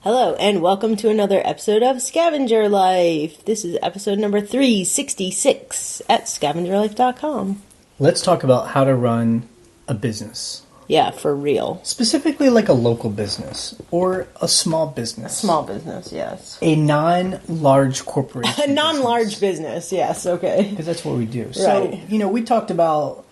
Hello, and welcome to another episode of Scavenger Life. This is episode number 366 at scavengerlife.com. Let's talk about how to run a business. Yeah, for real. Specifically like a local business or a small business. A small business, yes. A non-large corporation. A non-large business, yes, okay. Because that's what we do. Right. So, we talked about,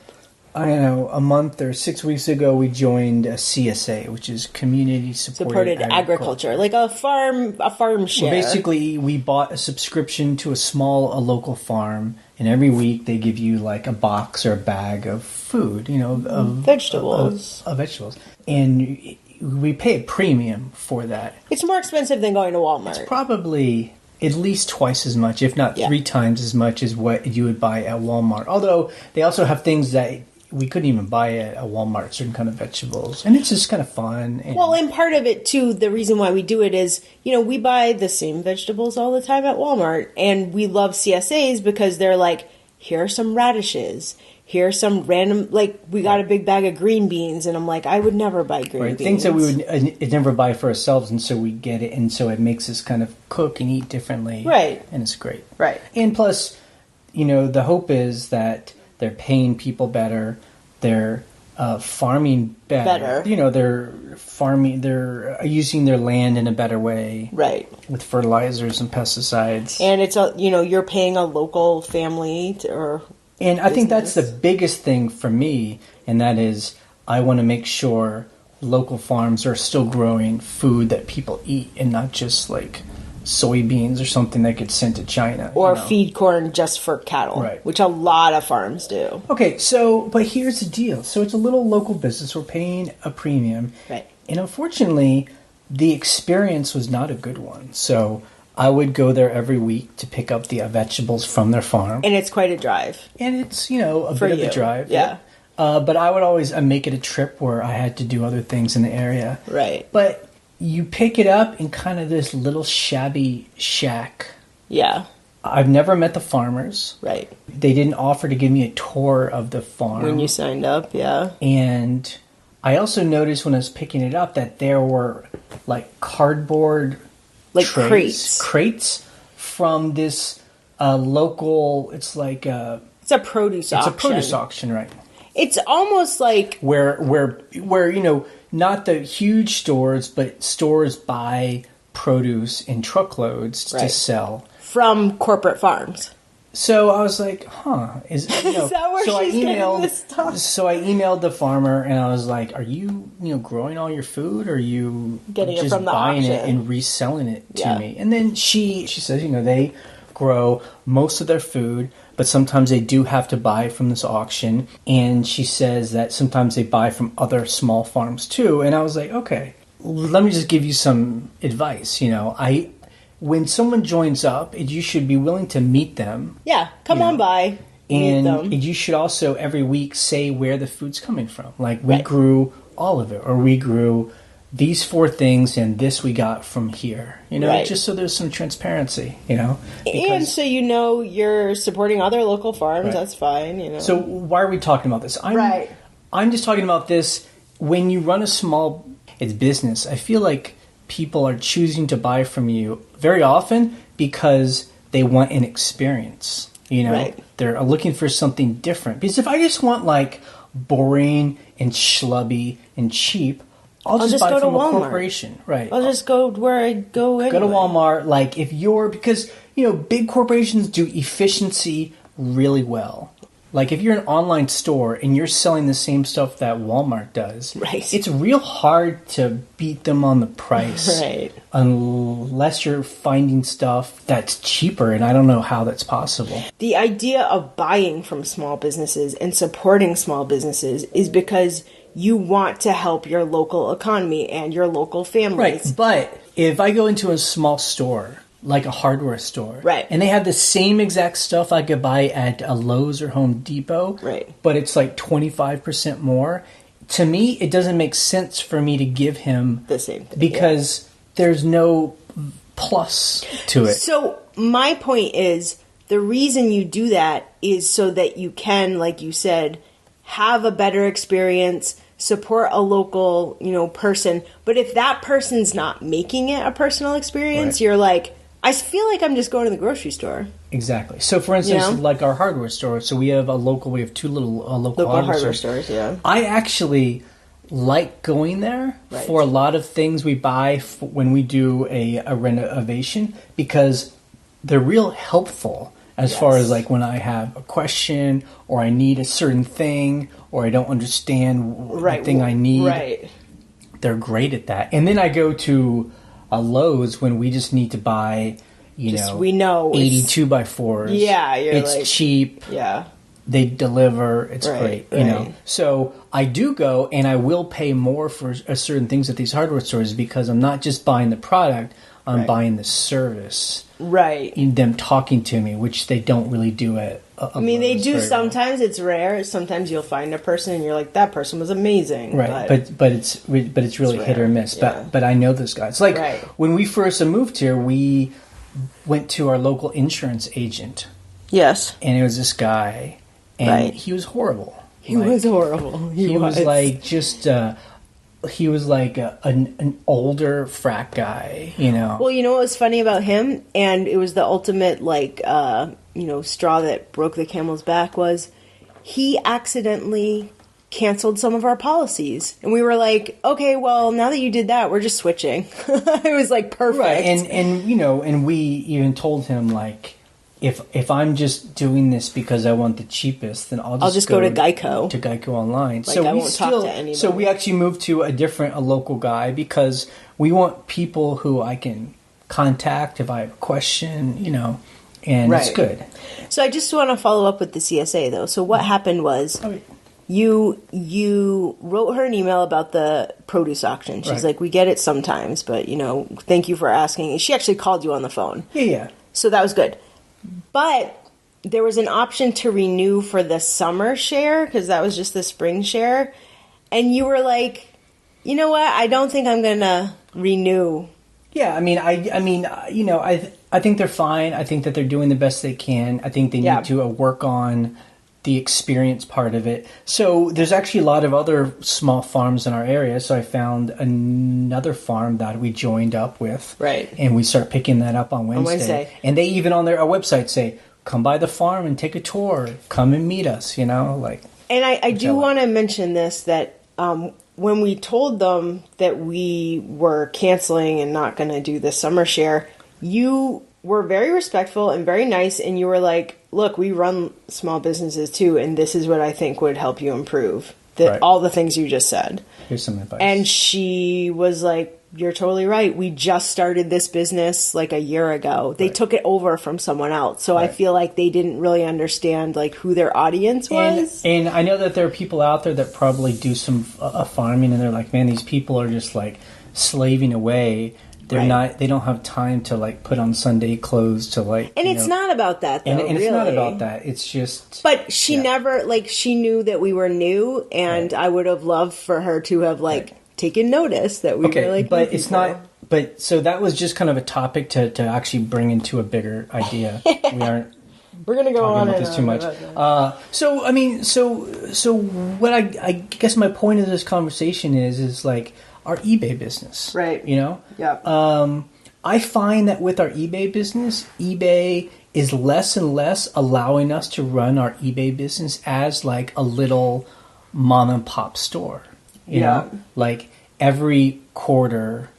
a month or 6 weeks ago, we joined a CSA, which is Community Supported Agriculture. Like a farm share. Well, basically, we bought a subscription to a local farm, and every week they give you like a box or a bag of food, of vegetables. Of vegetables. And we pay a premium for that. It's more expensive than going to Walmart. It's probably at least twice as much, if not 3 times as much as what you would buy at Walmart. Although they also have things that we couldn't even buy at Walmart, certain kind of vegetables. And it's just kind of fun. And part of it, too, the reason why we do it is, we buy the same vegetables all the time at Walmart. And we love CSAs because they're like, here are some radishes. Here are some random, we got a big bag of green beans. And I'm like, I would never buy green beans. Things that we would never buy for ourselves. And so we get it. And so it makes us kind of cook and eat differently. Right. And it's great. Right. And plus, the hope is that they're paying people better. They're farming better. They're using their land in a better way. Right. With fertilizers and pesticides. And it's, you're paying a local family And I think that's the biggest thing for me, and that is I want to make sure local farms are still growing food that people eat and not just like soybeans or something that gets sent to China. Or feed corn just for cattle, right. Which a lot of farms do. Okay, but here's the deal. So it's a little local business. We're paying a premium. Right. And unfortunately, the experience was not a good one. So I would go there every week to pick up the vegetables from their farm. And it's quite a drive. And it's, a bit of a drive. Yeah. But I would always make it a trip where I had to do other things in the area. Right. But you pick it up in kind of this little shabby shack. Yeah. I've never met the farmers. Right. They didn't offer to give me a tour of the farm. When you signed up, yeah. And I also noticed when I was picking it up that there were like cardboard crates from this local, it's like it's a produce auction. It's a produce auction, right. It's almost like where not the huge stores, but stores buy produce in truckloads to sell from corporate farms. So I was like, is that where she's getting this stuff? So I emailed the farmer and I was like, are you, growing all your food, or are you getting just it from the buying auction it and reselling it to me? And then she says, they grow most of their food, but sometimes they do have to buy from this auction. And she says that sometimes they buy from other small farms too. And I was like, okay, let me just give you some advice. When someone joins up, you should be willing to meet them. Yeah, come on by. And you should also every week say where the food's coming from. Like we grew all of it, or we grew these 4 things and this we got from here, just so there's some transparency, And so you're supporting other local farms, that's fine, So why are we talking about this? I'm just talking about this when you run it's business. I feel like people are choosing to buy from you very often because they want an experience, They're looking for something different. Because if I just want like boring and schlubby and cheap, I'll just buy go from to a Walmart. corporation, right? I'll just go where I go anyway. Go to Walmart, because big corporations do efficiency really well. Like if you're an online store and you're selling the same stuff that Walmart does, it's real hard to beat them on the price, unless you're finding stuff that's cheaper, and I don't know how that's possible. The idea of buying from small businesses and supporting small businesses is because you want to help your local economy and your local families. Right, but if I go into a small store, like a hardware store, and they have the same exact stuff I could buy at a Lowe's or Home Depot, but it's like 25% more, to me, it doesn't make sense for me to give him the same thing. Because there's no plus to it. So my point is, the reason you do that is so that you can, like you said, have a better experience, support a local, person. But if that person's not making it a personal experience, you're like, I feel like I'm just going to the grocery store. Exactly. So, for instance, like our hardware store. So we have two little local hardware stores. Yeah. I actually like going there for a lot of things we buy when we do a renovation, because they're real helpful as far as like when I have a question or I need a certain thing or I don't understand the thing I need. Right. They're great at that. And then I go to a Lowe's when we just need to buy, we know 82 by 4s. Yeah, it's cheap. Yeah. They deliver. It's great, So I do go, and I will pay more for certain things at these hardware stores because I'm not just buying the product, I'm buying the service. Right. Them talking to me, which they don't really do at they do sometimes. It's rare. Sometimes you'll find a person and you're like, that person was amazing. Right. But it's really hit or miss. Yeah. But I know those guys. Like when we first moved here, we went to our local insurance agent. Yes. And it was this guy, and he was horrible. He was horrible. He was like just. He was like an older frat guy, Well, you know what was funny about him, and it was the ultimate straw that broke the camel's back, was he accidentally canceled some of our policies, and we were like, okay, well, now that you did that, we're just switching. It was like perfect, right? And we even told him like, if I'm just doing this because I want the cheapest, then I'll just go to Geico. To Geico Online. Like, I won't talk to anybody. So we actually moved to a local guy because we want people who I can contact if I have a question, and it's good. So I just want to follow up with the CSA though. So what happened was you wrote her an email about the produce auction. She's like, we get it sometimes, but thank you for asking. She actually called you on the phone. Yeah. So that was good. But there was an option to renew for the summer share, because that was just the spring share. And you were like, you know what? I don't think I'm going to renew. Yeah, I think they're fine. I think that they're doing the best they can. I think they need to work on the experience part of it. So there's actually a lot of other small farms in our area. So I found another farm that we joined up with. Right. And we start picking that up on Wednesday. And they even on our website say, come by the farm and take a tour. Come and meet us, And I do want to mention this, that when we told them that we were canceling and not going to do the summer share, you were very respectful and very nice, and you were like, look, we run small businesses too, and this is what I think would help you improve. All the things you just said. Here's some advice. And she was like, you're totally right. We just started this business like a year ago. They took it over from someone else. So I feel like they didn't really understand like who their audience was. And I know that there are people out there that probably do some farming, and they're like, man, these people are just like slaving away. They're not. They don't have time to like put on Sunday clothes to like. And it's not about that, though. And really. It's not about that. It's just. But she never she knew that we were new, and I would have loved for her to have taken notice that we were like. But it's not. But so that was just kind of a topic to actually bring into a bigger idea. We aren't. We're gonna go on about this too much. So what I guess my point of this conversation is like our eBay business, right? Yeah. I find that with our eBay business, eBay is less and less allowing us to run our eBay business as like a little mom and pop store. You know, like every quarter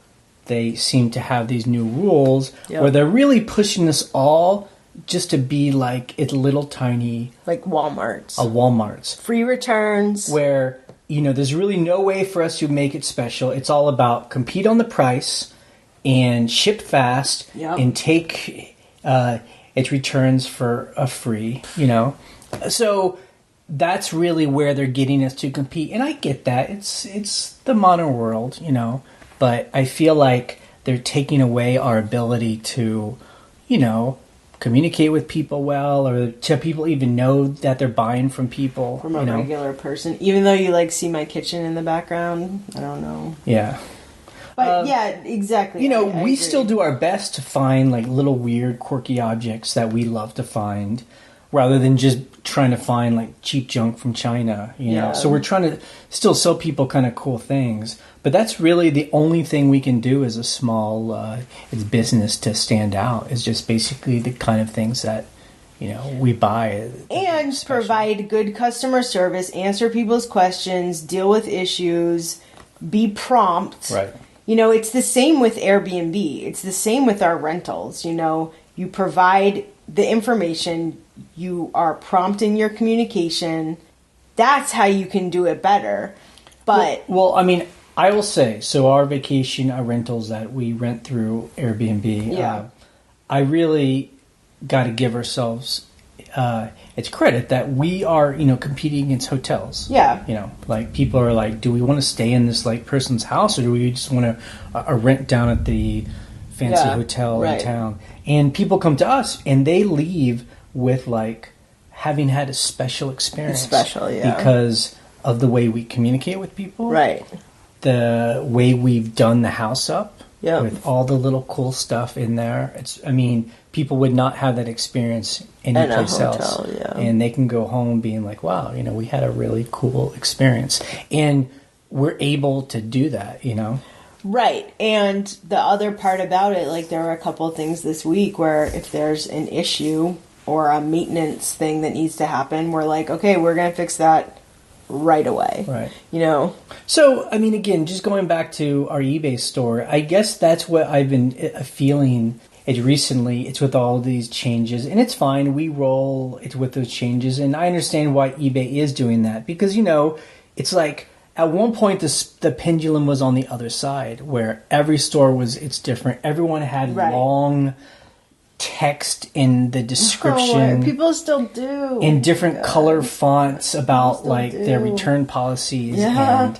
they seem to have these new rules where they're really pushing us all just to be like it's little tiny like Walmart's. Walmart's. Free returns. Where, there's really no way for us to make it special. It's all about compete on the price and ship fast and take its returns for a free, So that's really where they're getting us to compete. And I get that. It's the modern world, but I feel like they're taking away our ability to, communicate with people well, or to people even know that they're buying from people. From a regular person. Even though you see my kitchen in the background, I don't know. Yeah. But exactly. I agree. Still do our best to find like little weird, quirky objects that we love to find. rather than just trying to find like cheap junk from China, you know. So we're trying to still sell people kind of cool things, but that's really the only thing we can do as a small it's business to stand out, is just basically the kind of things that, you know, we buy. And provide good customer service, answer people's questions, deal with issues, be prompt. Right. You know, it's the same with Airbnb. It's the same with our rentals. You know, you provide the information, you are prompt in your communication. That's how you can do it better. But well, I mean, I will say, so our vacation, our rentals that we rent through Airbnb, I really got to give ourselves it's credit that we are, you know, competing against hotels. Yeah. You know, like people are like, do we want to stay in this like person's house, or do we just want to rent down at the fancy hotel in town? And people come to us and they leave with like having had a special experience. Because of the way we communicate with people. Right. The way we've done the house up. With all the little cool stuff in there. I mean, people would not have that experience anyplace else. And they can go home being like, wow, you know, we had a really cool experience. And we're able to do that, you know? Right. And the other part about it, like there were a couple of things this week where if there's an issue or a maintenance thing that needs to happen, we're like, okay, we're going to fix that right away. Right. You know? So, I mean, again, just going back to our eBay store, I guess that's what I've been feeling recently. It's with all these changes, and it's fine. We roll it with those changes, and I understand why eBay is doing that, because, you know, it's like at one point the pendulum was on the other side, where every store it's different. Everyone had long text in the description. People still do. In different color fonts about like their return policies, and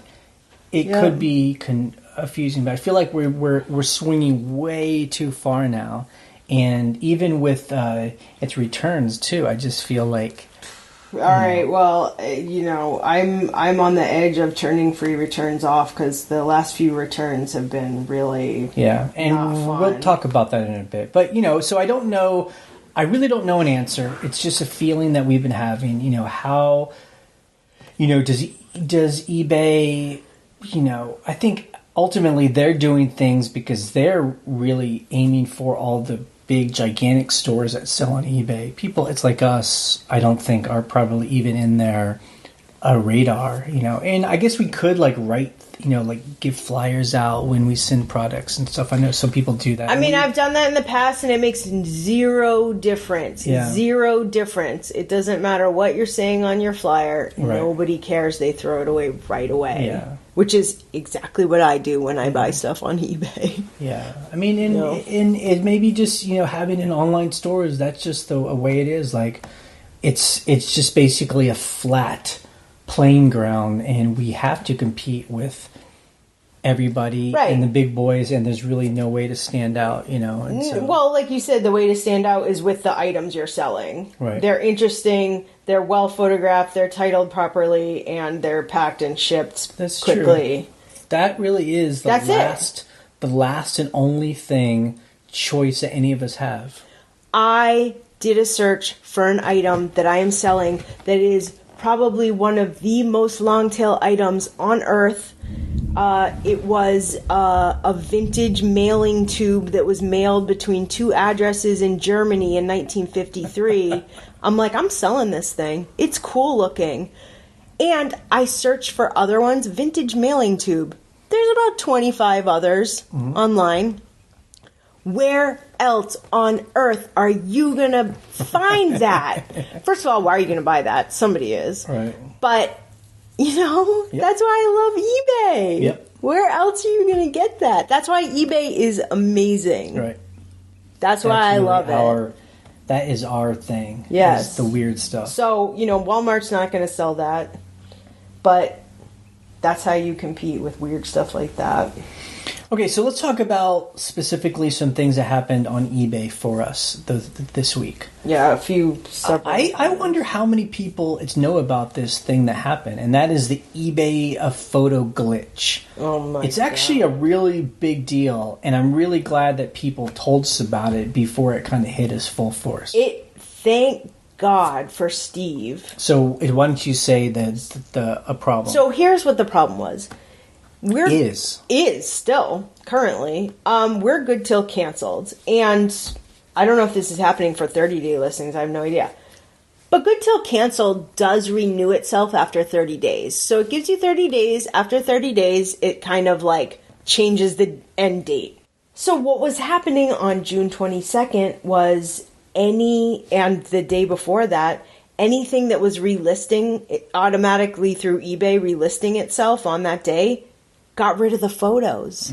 it could be confusing. But I feel like we're swinging way too far now, and even with its returns too, I just feel like. All right. Well, you know, I'm on the edge of turning free returns off because the last few returns have been really and we'll talk about that in a bit. But you know, so I don't know. I really don't know an answer. It's just a feeling that we've been having. You know, how, you know, does eBay? You know, I think ultimately they're doing things because they're really aiming for all the big gigantic stores that sell on eBay. People, it's like us, I don't think are probably even in their radar, you know. And I guess we could like write, you know, like give flyers out when we send products and stuff. I know some people do that. I mean, I've done that in the past and it makes zero difference. Zero difference. It doesn't matter what you're saying on your flyer. Nobody cares. They throw it away right away. Yeah. Which is exactly what I do when I buy stuff on eBay. Yeah. I mean, and it maybe just, you know, having an online store is that's just a way it is. Like, it's just basically a flat playing ground, and we have to compete with everybody and the big boys, and there's really no way to stand out, you know. And so, well, like you said, the way to stand out is with the items you're selling. Right. They're interesting, they're well photographed, they're titled properly, and they're packed and shipped quickly. True. That really is the last and only choice that any of us have. I did a search for an item that I am selling that is probably one of the most long tail items on earth. It was a vintage mailing tube that was mailed between two addresses in Germany in 1953. I'm like, I'm selling this thing. It's cool looking. And I searched for other ones. Vintage mailing tube. There's about 25 others online. Where else on earth are you going to find that? First of all, why are you going to buy that? Somebody is. Right. But, you know, that's why I love eBay. Yep. Where else are you going to get that? That's why eBay is amazing. Right. That's why I love it. That is our thing. Yes. Is the weird stuff. So, you know, Walmart's not going to sell that. But that's how you compete with weird stuff like that. Okay, so let's talk about specifically some things that happened on eBay for us this week. Yeah, a few. I wonder how many people know about this thing that happened, and that is the eBay photo glitch. Oh my God. It's actually a really big deal, and I'm really glad that people told us about it before it kind of hit us full force. Thank God for Steve. So why don't you say a problem? So here's what the problem was. Is still currently. We're good till canceled. And I don't know if this is happening for 30-day listings. I have no idea. But good till canceled does renew itself after 30 days. So it gives you 30 days. After 30 days, it kind of like changes the end date. So what was happening on June 22nd was and the day before that, anything that was relisting automatically through eBay, relisting itself on that day, got rid of the photos.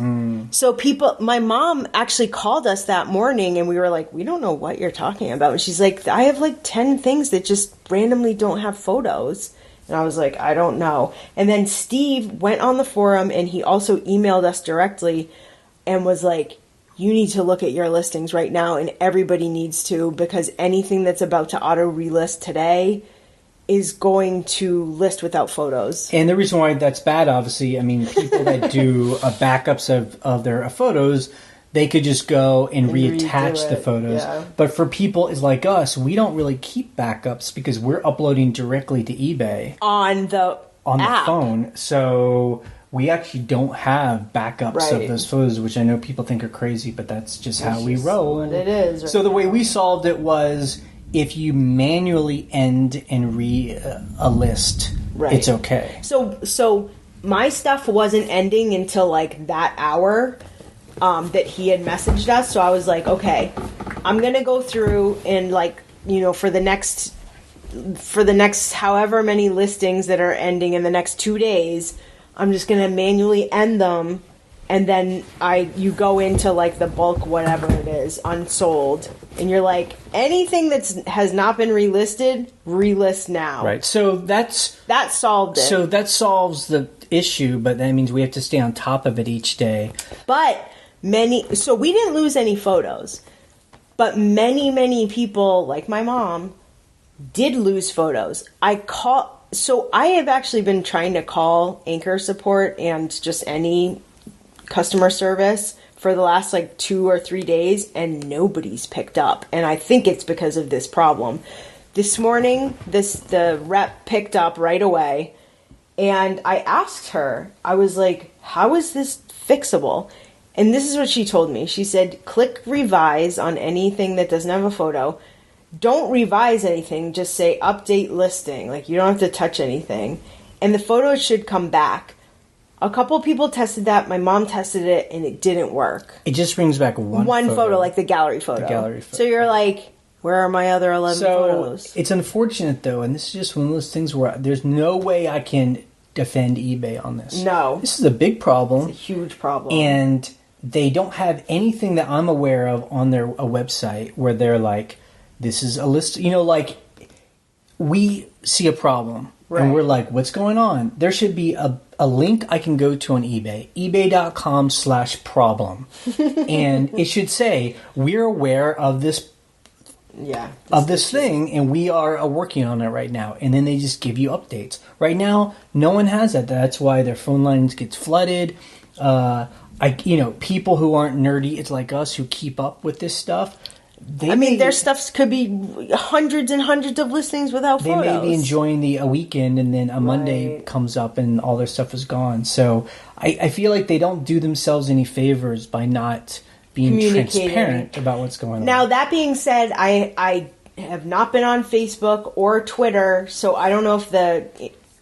So my mom actually called us that morning and we were like, we don't know what you're talking about. And she's like, I have like 10 things that just randomly don't have photos. And I was like, I don't know. And then Steve went on the forum and he also emailed us directly and was like, you need to look at your listings right now, and everybody needs to, because anything that's about to auto relist today is going to list without photos. And the reason why that's bad, obviously, I mean, people that do backups of their photos, they could just go and reattach the photos. Yeah. But for people like us, we don't really keep backups because we're uploading directly to eBay on the phone. So we actually don't have backups of those photos, which I know people think are crazy, but that's just how we roll. What it is. So the way we solved it was, if you manually end and re-list, it's okay. So my stuff wasn't ending until like that hour that he had messaged us. So I was like, okay, I'm going to go through and like, for the next however many listings that are ending in the next 2 days, I'm just going to manually end them. And then you go into like the bulk, whatever it is, unsold. And you're like, anything has not been relisted, relist now. Right. So that solved it. So that solves the issue, but that means we have to stay on top of it each day. But so we didn't lose any photos. But many people, like my mom, did lose photos. So I have actually been trying to call Anchor support and just any customer service for the last like 2 or 3 days, and nobody's picked up. And I think it's because of this problem. This morning, the rep picked up right away, and I asked her, I was like, how is this fixable? And this is what she told me. She said, click revise on anything that doesn't have a photo. Don't revise anything, just say update listing. Like, you don't have to touch anything. And the photos should come back. A couple people tested that. My mom tested it, and it didn't work. It just brings back one photo, like the gallery photo. So you're like, where are my other 11 photos? It's unfortunate, though, and this is just one of those things where there's no way I can defend eBay on this. No. This is a big problem. It's a huge problem. And they don't have anything that I'm aware of on their website where they're like, this is a list. Like, we see a problem. Right. And we're like, what's going on? There should be a link I can go to on eBay, ebay.com/problem. And it should say, we're aware of this thing, and we are working on it right now. And then they just give you updates. Right now, no one has that. That's why their phone lines get flooded. People who aren't nerdy, it's like us, who keep up with this stuff. Their stuff could be hundreds and hundreds of listings without photos. They may be enjoying a weekend, and then a Monday comes up and all their stuff is gone. So I feel like they don't do themselves any favors by not being transparent about what's going on. Now, that being said, I have not been on Facebook or Twitter, so I don't know if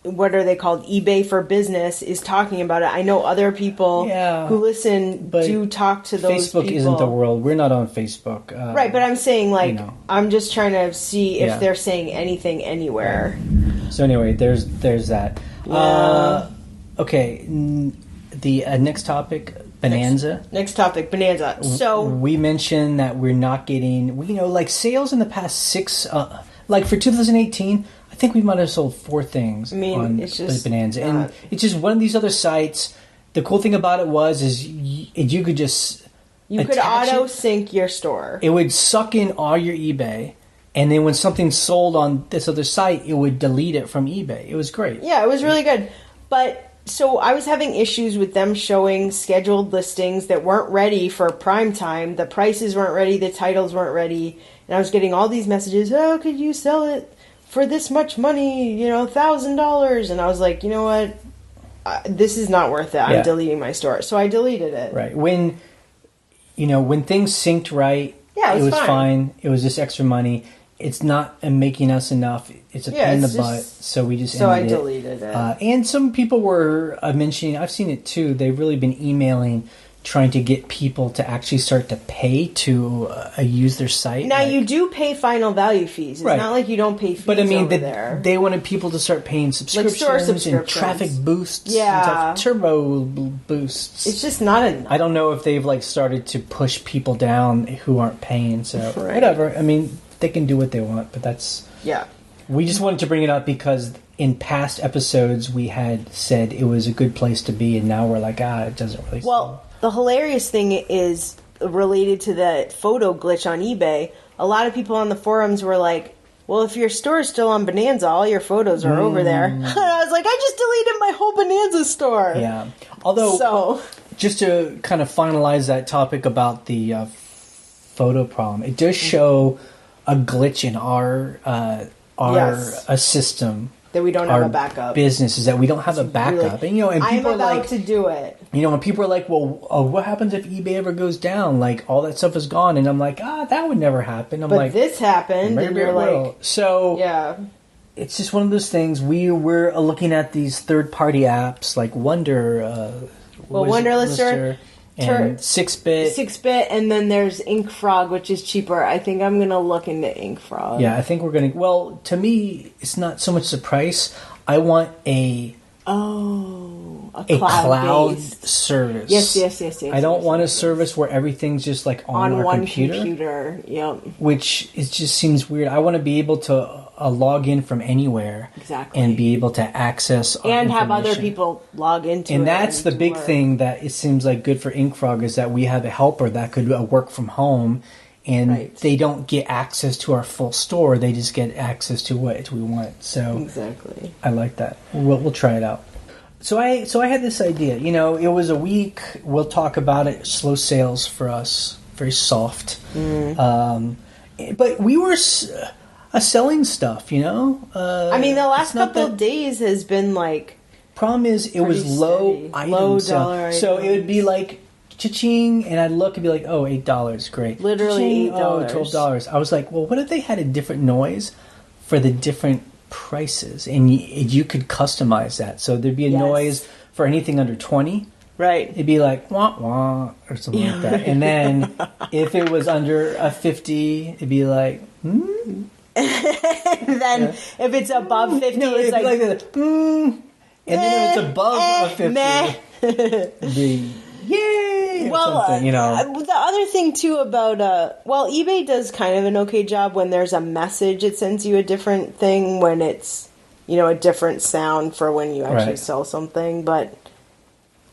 what are they called? eBay for Business is talking about it. I know other people who listen do talk to those Facebook people. Isn't the world. We're not on Facebook. Right, but I'm saying, I'm just trying to see if they're saying anything anywhere. So anyway, there's that. Yeah. Okay, the next topic, Bonanza. Next topic, Bonanza. So we mentioned that we're not getting, sales in the past 6, for 2018, I think we might have sold 4 things on Bonanza. And it's just one of these other sites. The cool thing about it is you could just You could auto-sync your store. It would suck in all your eBay. And then when something sold on this other site, it would delete it from eBay. It was great. Yeah, it was really good. But So I was having issues with them showing scheduled listings that weren't ready for prime time. The prices weren't ready, the titles weren't ready, and I was getting all these messages, oh, could you sell it for this much money, $1,000? And I was like, you know what? This is not worth it. I'm deleting my store. So I deleted it. Right. When things synced right, it was fine. It was just extra money. It's not making us enough. It's a pain in the butt. So we just ended I deleted it. And some people were mentioning, I've seen it too, they've really been emailing, trying to get people to actually start to pay to use their site. Now, you do pay final value fees. It's not like you don't pay fees they wanted people to start paying subscriptions and traffic boosts and turbo boosts. It's just not enough. I don't know if they've started to push people down who aren't paying. So whatever. I mean, they can do what they want, but that's... Yeah. We just wanted to bring it up because in past episodes we had said it was a good place to be, and now we're like, it doesn't really... Well, the hilarious thing is related to the photo glitch on eBay. A lot of people on the forums were like, well, if your store is still on Bonanza, all your photos are over there. And I was like, I just deleted my whole Bonanza store. Yeah. Although, just to kind of finalize that topic about the photo problem, it does show a glitch in our system. That we don't have a backup. Business is that we don't have a backup. Really, and people I'm about to do it. When people are like, well, what happens if eBay ever goes down? All that stuff is gone. And I'm like, that would never happen. But this happened. Maybe and you're like... So, it's just one of those things. We're looking at these third-party apps like Wonder... Wunderlister... And 6-bit. 6-bit, and then there's InkFrog, which is cheaper. I think I'm going to look into InkFrog. Yeah, I think we're going to... Well, to me, it's not so much the price. I want a cloud service. Yes. I don't want a service where everything's just on our one computer. Yep. Which just seems weird. I want to be able to log in from anywhere. Exactly. And be able to access our and have other people log into and that's the big thing that it seems like good for InkFrog is that we have a helper that could work from home. And they don't get access to our full store. They just get access to what we want. So exactly, I like that. We'll try it out. So I had this idea. It was a week. We'll talk about it. Slow sales for us, very soft. But we were selling stuff. I mean, the last couple of days has been Problem is, it was low dollar items. So it would be cha-ching, and I'd look and be like, oh, $8, great. Literally $8. Oh, $12. I was like, well, what if they had a different noise for the different prices? And you could customize that. So there'd be a noise for anything under 20. Right. It'd be like, wah, wah, or something like that. And then if it was under a 50, it'd be like, and then if it's above 50, it's like that. And then if it's above a 50, the yay! The other thing too about eBay does kind of an okay job when there's a message. It sends you a different thing when it's a different sound for when you actually sell something. But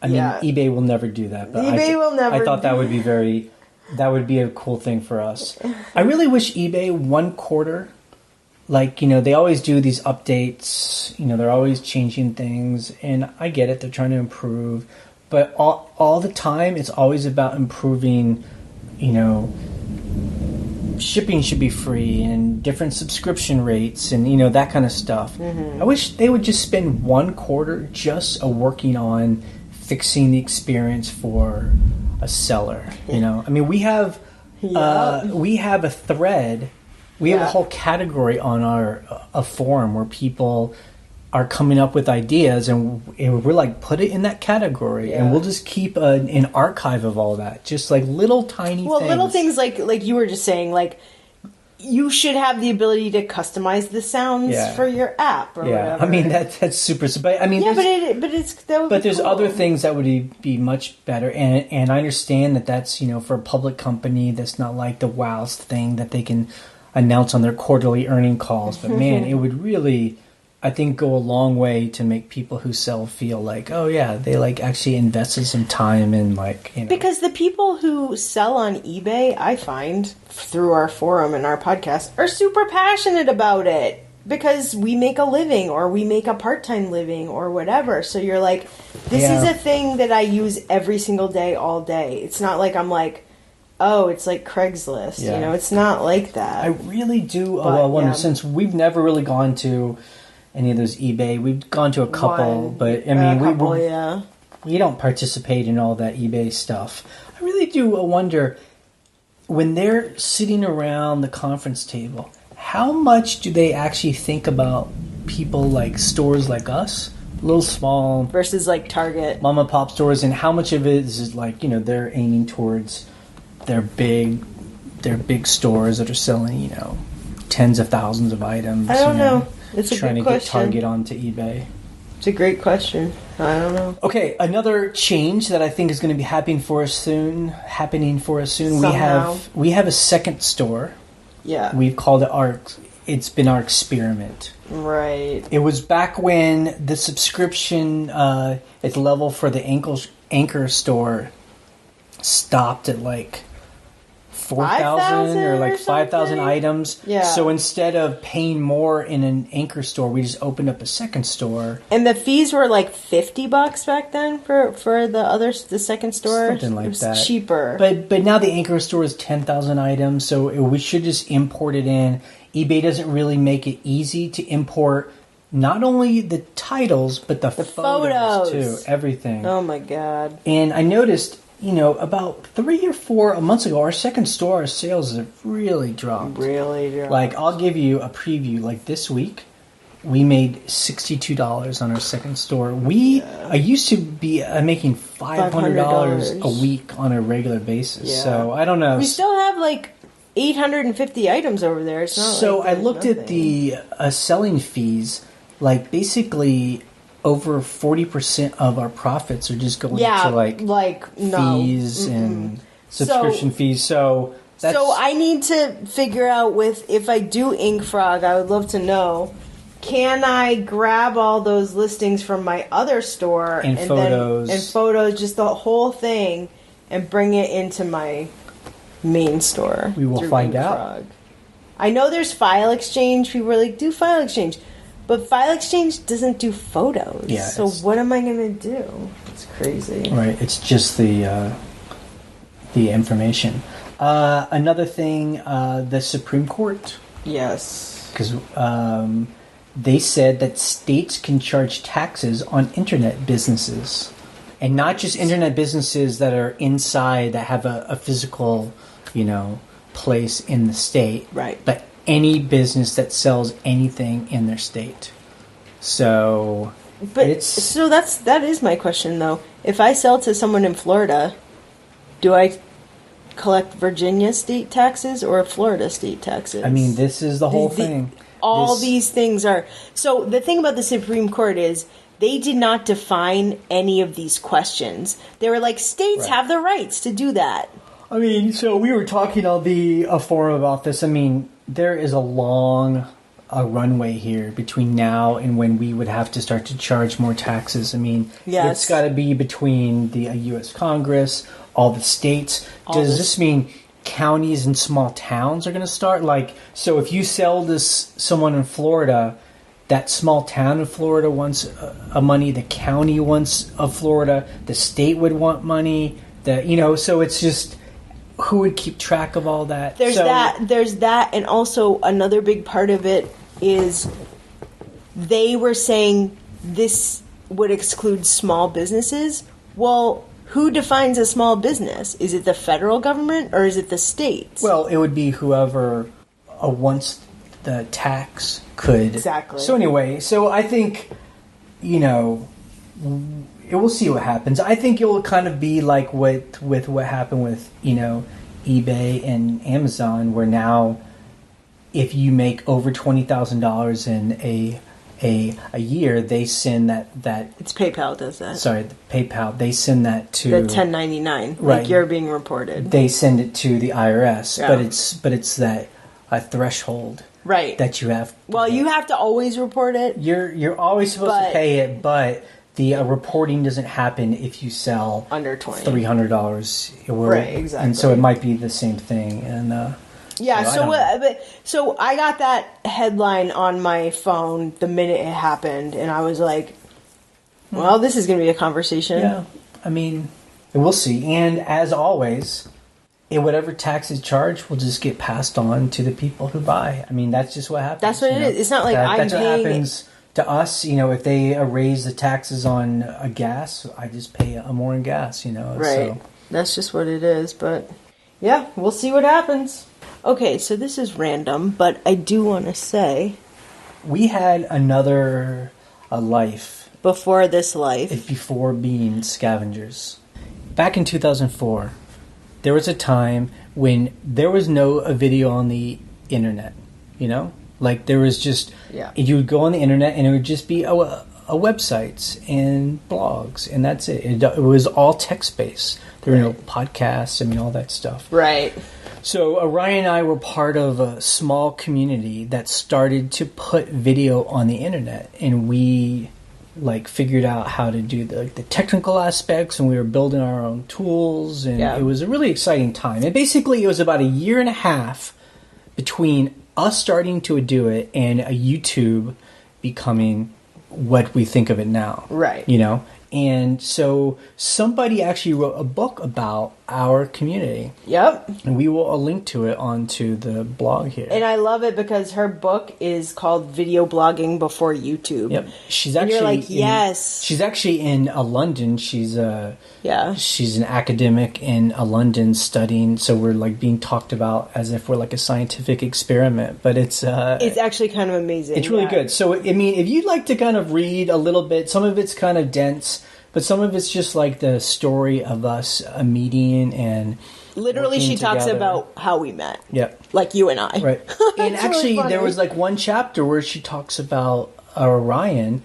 I mean, eBay will never do that. But will never. I thought that would be that would be a cool thing for us. I really wish eBay one quarter. They always do these updates. They're always changing things, and I get it. They're trying to improve. But all the time, it's always about improving, shipping should be free and different subscription rates and, that kind of stuff. Mm-hmm. I wish they would just spend one quarter just working on fixing the experience for a seller. I mean, we have a thread. We have a whole category on a forum where people are coming up with ideas, and we're like, put it in that category, and we'll just keep an archive of all that, just little tiny things. Little things like you were just saying, you should have the ability to customize the sounds for your app or whatever. I mean that's super. But I mean, there's other things that would be much better, and I understand that's for a public company that's not like the WOW's thing that they can announce on their quarterly earning calls. But man, it would really, I think, go a long way to make people who sell feel like, oh yeah, they actually invested some time in Because the people who sell on eBay, I find through our forum and our podcast, are super passionate about it. because we make a living or we make a part-time living or whatever. So you're like, this is a thing that I use every single day, all day. It's not like I'm like, oh, it's like Craigslist. You know, it's not like that. I really do wonder, since we've never really gone to any of those eBay. We've gone to a couple, but I mean, we don't participate in all that eBay stuff. I really do wonder, when they're sitting around the conference table, how much do they actually think about people like stores like us, little small versus like Target, mom and pop stores, and how much of it is like, you know, they're aiming towards their big stores that are selling, you know, tens of thousands of items. I don't know. It's a trying good to question. Get Target onto eBay. It's a great question. I don't know. Okay, another change that I think is going to be happening for us soon. Somehow. We have a second store. Yeah. We've called it it's been our experiment. Right. It was back when the subscription at level for the Anchor store stopped at like 4,000 or like 5,000 items. Yeah. So instead of paying more in an Anchor store, we just opened up a second store. And the fees were like $50 back then for the second store. Something like that. Cheaper. But now the Anchor store is 10,000 items, so we should just import it in. eBay doesn't really make it easy to import not only the titles, but the photos too. Everything. Oh my God. And I noticed, you know, about 3 or 4 months ago, our second store, our sales have really dropped. Like, I'll give you a preview. Like, this week, we made $62 on our second store. I used to be making $500 a week on a regular basis. Yeah. So, I don't know. We still have, like, 850 items over there. It's not so, I looked at the selling fees. Like, basically, over 40% of our profits are just going to like fees and subscription fees. So I need to figure out if I do Ink Frog, I would love to know, can I grab all those listings from my other store and photos, just the whole thing, and bring it into my main store? We will find out. I know there's File Exchange. People are like, do File Exchange. But File Exchange doesn't do photos. Yeah, so what am I going to do? It's crazy. Right. It's just the information. Another thing, the Supreme Court. Yes. Because they said that states can charge taxes on internet businesses. And not just internet businesses that are inside, that have a physical, you know, place in the state. Right. But any business that sells anything in their state. So that is my question though. If I sell to someone in Florida, do I collect Virginia state taxes or Florida state taxes? I mean, this is the whole thing. These things are. So the thing about the Supreme Court is they did not define any of these questions. They were like, states have the rights to do that. I mean, so we were talking on the forum about this. I mean, there is a long runway here between now and when we would have to start to charge more taxes. I mean, it's got to be between the U.S. Congress, all the states. Does this mean counties and small towns are going to start? Like, so if you sell this someone in Florida, that small town in Florida wants money, the county wants of Florida, the state would want money. So it's just, who would keep track of all that? There's that, and also another big part of it is they were saying this would exclude small businesses. Well, who defines a small business? Is it the federal government or is it the states? Well, it would be whoever wants the tax could. Exactly. So anyway, I think, we'll see what happens. I think it will kind of be like with what happened with, eBay and Amazon, where now if you make over $20,000 in a year, they send that it's PayPal does that. Sorry, PayPal, they send that to the 1099. Right. Like you're being reported. They send it to the IRS, but it's that a threshold. Right. That you have. Well, you have to always report it. You're always supposed to pay it, but the reporting doesn't happen if you sell under $300. $300. Right, exactly. And so it might be the same thing. And Yeah, so I got that headline on my phone the minute it happened, and I was like, well, this is going to be a conversation. Yeah, I mean, we'll see. And as always, whatever tax is charged will just get passed on to the people who buy. I mean, that's just what happens. That's what it is. It's not like that's what happens to us. If they raise the taxes on a gas, I just pay more in gas, Right. So. That's just what it is, but yeah, we'll see what happens. Okay, so this is random, but I do want to say... We had another life. Before this life. Before being scavengers. Back in 2004, there was a time when there was no video on the internet, Like, there was just... Yeah. You would go on the internet, and it would just be websites and blogs, and that's it. It was all text-based. There were no podcasts, all that stuff. Right. So Ryan and I were part of a small community that started to put video on the internet, and we figured out how to do the technical aspects, and we were building our own tools, and it was a really exciting time. And basically, it was about a year and a half between us starting to do it and a YouTube becoming what we think of it now. Right. And so somebody actually wrote a book about our community. Yep. And we will link to it onto the blog here. And I love it because her book is called Video Blogging Before YouTube. Yep. She's and actually you're like, yes. She's actually in London. She's an academic in London studying. So we're being talked about as if we're a scientific experiment. But it's actually kind of amazing. It's really good. So if you'd like to kind of read a little bit, some of it's kind of dense. But some of it's just the story of us meeting and literally she talks together. About how we met. Yep. Like you and I. Right. And actually there was one chapter where she talks about Ryan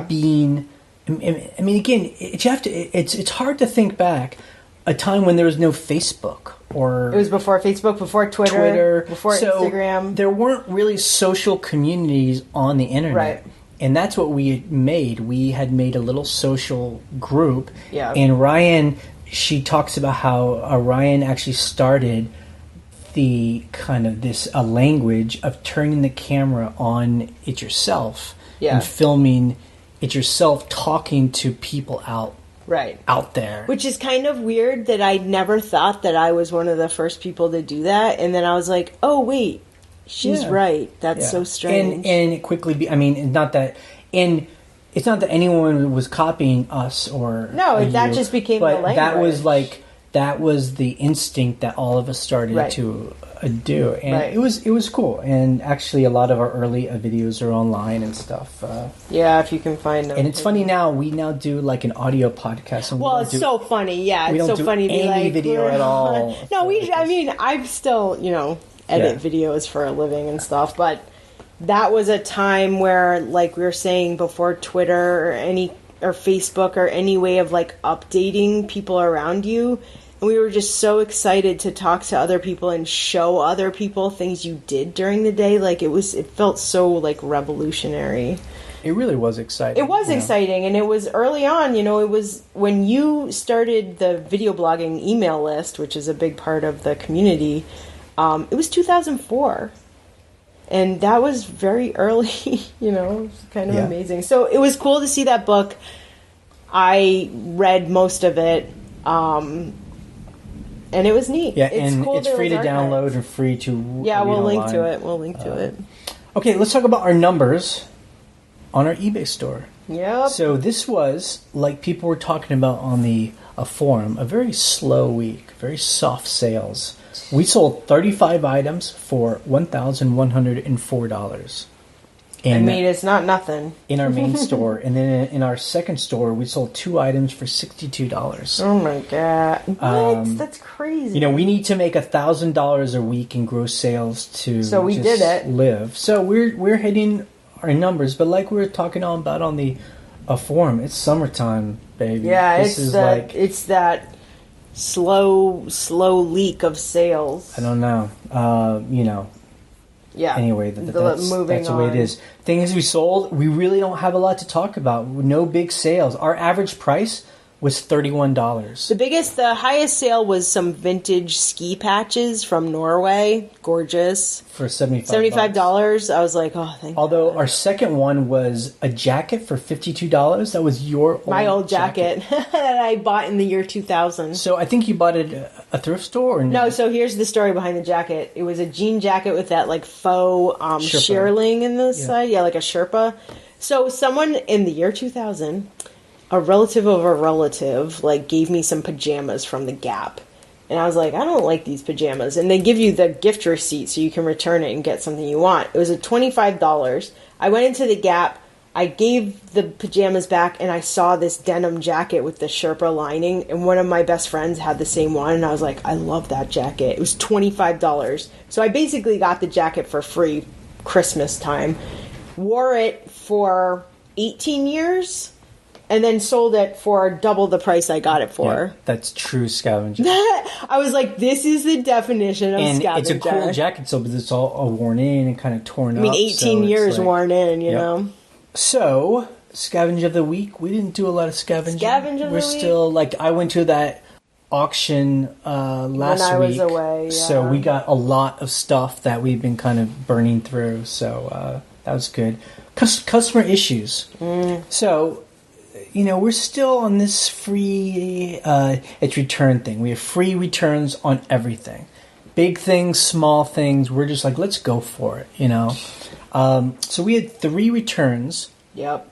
being... again, it's hard to think back a time when there was no Facebook or... It was before Facebook, before Twitter. Before Instagram. There weren't really social communities on the internet. Right. And that's what we had made. We had made a little social group. Yeah. And Ryan, she talks about how Ryan actually started the kind of a language of turning the camera on it yourself. Yeah. And filming it yourself, talking to people out there. Which is kind of weird that I never thought that I was one of the first people to do that. And then I was like, oh, wait. She's right. That's so strange. And it quickly it's not that anyone was copying us or that just became the language. That was the instinct that all of us started to do, and it was cool. And actually, a lot of our early videos are online and stuff. If you can find them. And it's funny now. We now do an audio podcast. And it's so funny. Yeah, it's so funny to be any video at all. No, I'm still edit videos for a living and stuff, but that was a time where, like we were saying before, Twitter or Facebook or any way of updating people around you, and we were just so excited to talk to other people and show other people things you did during the day. It felt so revolutionary. It really was exciting. It was exciting, and it was early on. It was when you started the video blogging email list, which is a big part of the community. It was 2004, and that was very early, it was kind of amazing. So it was cool to see that book. I read most of it, and it was neat. Yeah, it's free to download and free to we'll link to it. We'll link to it. Okay, let's talk about our numbers on our eBay store. Yep. So this was, like people were talking about on the forum, a very slow week, very soft sales. We sold 35 items for $1,104. It's not nothing. In our main store. And then in our second store, we sold 2 items for $62. Oh my God. What? That's crazy. We need to make $1,000 a week in gross sales to did it. live. So we're hitting our numbers. But like we were talking about on the forum, it's summertime, baby. Yeah, it's that slow leak of sales. I don't know. Yeah. Anyway, that's the way it is. Things we sold, we really don't have a lot to talk about. No big sales. Our average price was $31. The highest sale was some vintage ski patches from Norway. Gorgeous. For $75. $75. I was like, oh, thank Although God. our second one was a jacket for $52. That was my old jacket that I bought in the year 2000. So I think you bought it at a thrift store? Or no, so here's the story behind the jacket. It was a jean jacket with that like faux shearling in the side. Yeah, like a Sherpa. So someone in the year 2000... a relative of a relative, like, gave me some pajamas from the Gap. And I was like, I don't like these pajamas. And they give you the gift receipt so you can return it and get something you want. It was at $25. I went into the Gap. I gave the pajamas back, and I saw this denim jacket with the Sherpa lining. And one of my best friends had the same one. And I was like, I love that jacket. It was $25. So I basically got the jacket for free Christmas time. Wore it for 18 years. And then sold it for double the price I got it for. Yeah, that's true scavenger. I was like, this is the definition of scavenger. And it's a cool jacket, so it's all worn in and kind of torn up. I mean, 18 years like, worn in, you know. So, Scavenger of the Week. We didn't do a lot of scavenging. Scavenger of the Week. We're still, like, I went to that auction last week. When I was away, yeah. So we got a lot of stuff that we've been kind of burning through. So that was good. Customer issues. So... you know, we're still on this free, it's return thing. We have free returns on everything. Big things, small things. We're just like, let's go for it, you know. So we had 3 returns. Yep.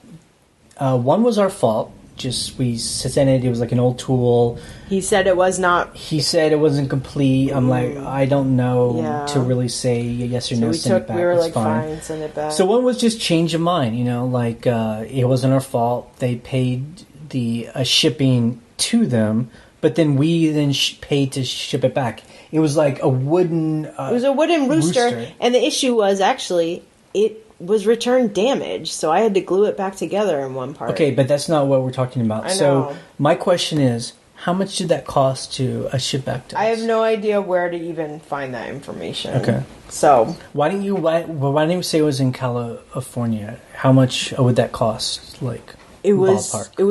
One was our fault. Just, we sent it was like an old tool. He said it was not. He said it wasn't complete. I'm like, I don't know to really say yes or no, send it back. We were it's like, fine, send it back. So one was just change of mind, you know, like it wasn't our fault. They paid the shipping to them, but then we then paid to ship it back. It was like a wooden... it was a wooden rooster, and the issue was actually, it was returned damaged, so I had to glue it back together in one part. Okay, but that's not what we're talking about. I know. So my question is, how much did that cost to ship back to us? I have no idea where to even find that information. Okay. So why didn't you say it was in California? How much would that cost? Like ballpark? It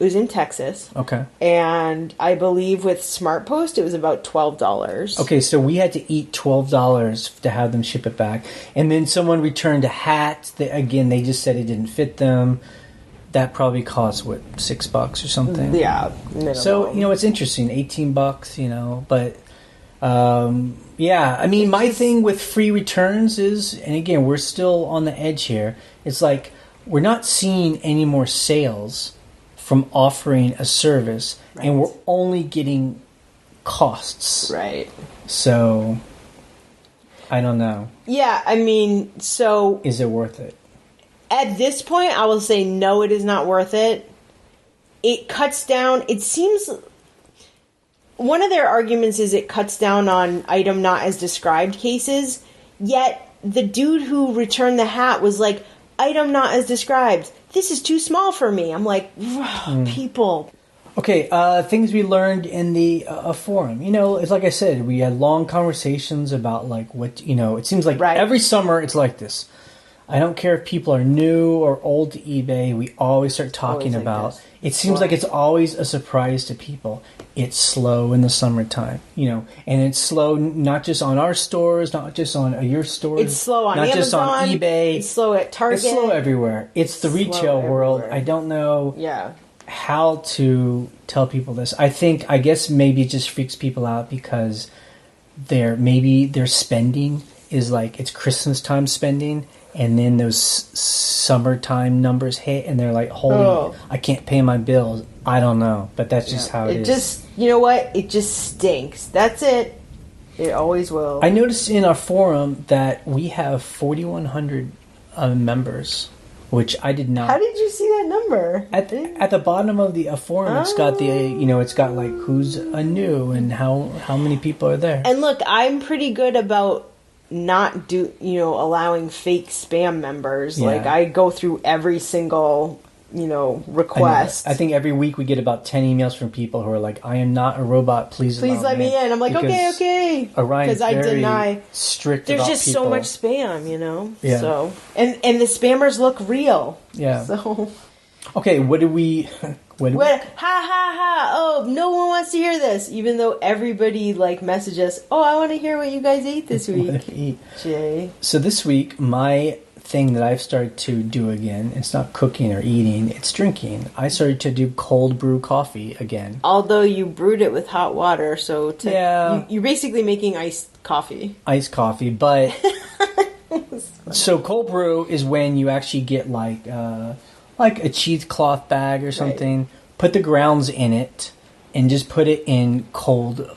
was in Texas. Okay. And I believe with Smart Post, it was about $12. Okay, so we had to eat $12 to have them ship it back. And then someone returned a hat. They just said it didn't fit them. That probably cost, what, $6 or something? Yeah. Minimum. So, you know, it's interesting. $18, you know. But, yeah. I mean, my thing with free returns is, and again, we're still on the edge here. It's like, we're not seeing any more sales from offering a service, and we're only getting costs. Right. So, I don't know. Yeah, I mean, so... is it worth it? At this point, I will say no, it is not worth it. It cuts down... It seems... One of their arguments is it cuts down on item not as described cases, yet the dude who returned the hat was like, item not as described. This is too small for me. I'm like, people. Okay, things we learned in the forum. You know, it's like I said, we had long conversations about like what, you know, it seems like every summer it's like this. I don't care if people are new or old to eBay, we always start talking about, it seems like it's always a surprise to people. It's slow in the summertime, you know, and it's slow not just on our stores, not just on your stores. It's slow on Amazon. Not just on eBay. It's slow at Target. It's slow everywhere. It's the retail world. I don't know how to tell people this. I guess maybe it just freaks people out because their spending is like, it's Christmas time spending. And then those summertime numbers hit, and they're like, holy, I can't pay my bills. I don't know. But that's just how it is. Just, you know what? It just stinks. That's it. It always will. I noticed in our forum that we have 4,100 members, which I did not. How did you see that number? At the bottom of the forum, it's got it's got like who's new and how many people are there. And look, I'm pretty good about not allowing fake spam members. Like, I go through every single request. I think every week we get about 10 emails from people who are like, I am not a robot, please let me in. I'm like, okay, because I deny strict. There's just so much spam, So and the spammers look real. Yeah. So okay, what do we What? Ha ha ha! Oh, no one wants to hear this, even though everybody messaged us. Oh, I want to hear what you guys ate this week. Jay. So this week, my thing that I've started to do again, it's not cooking or eating, it's drinking. I started to do cold brew coffee again. Although you brewed it with hot water, so you're basically making iced coffee. Iced coffee, but so cold brew is when you actually get like a cheesecloth bag or something, right. Put the grounds in it, and just put it in cold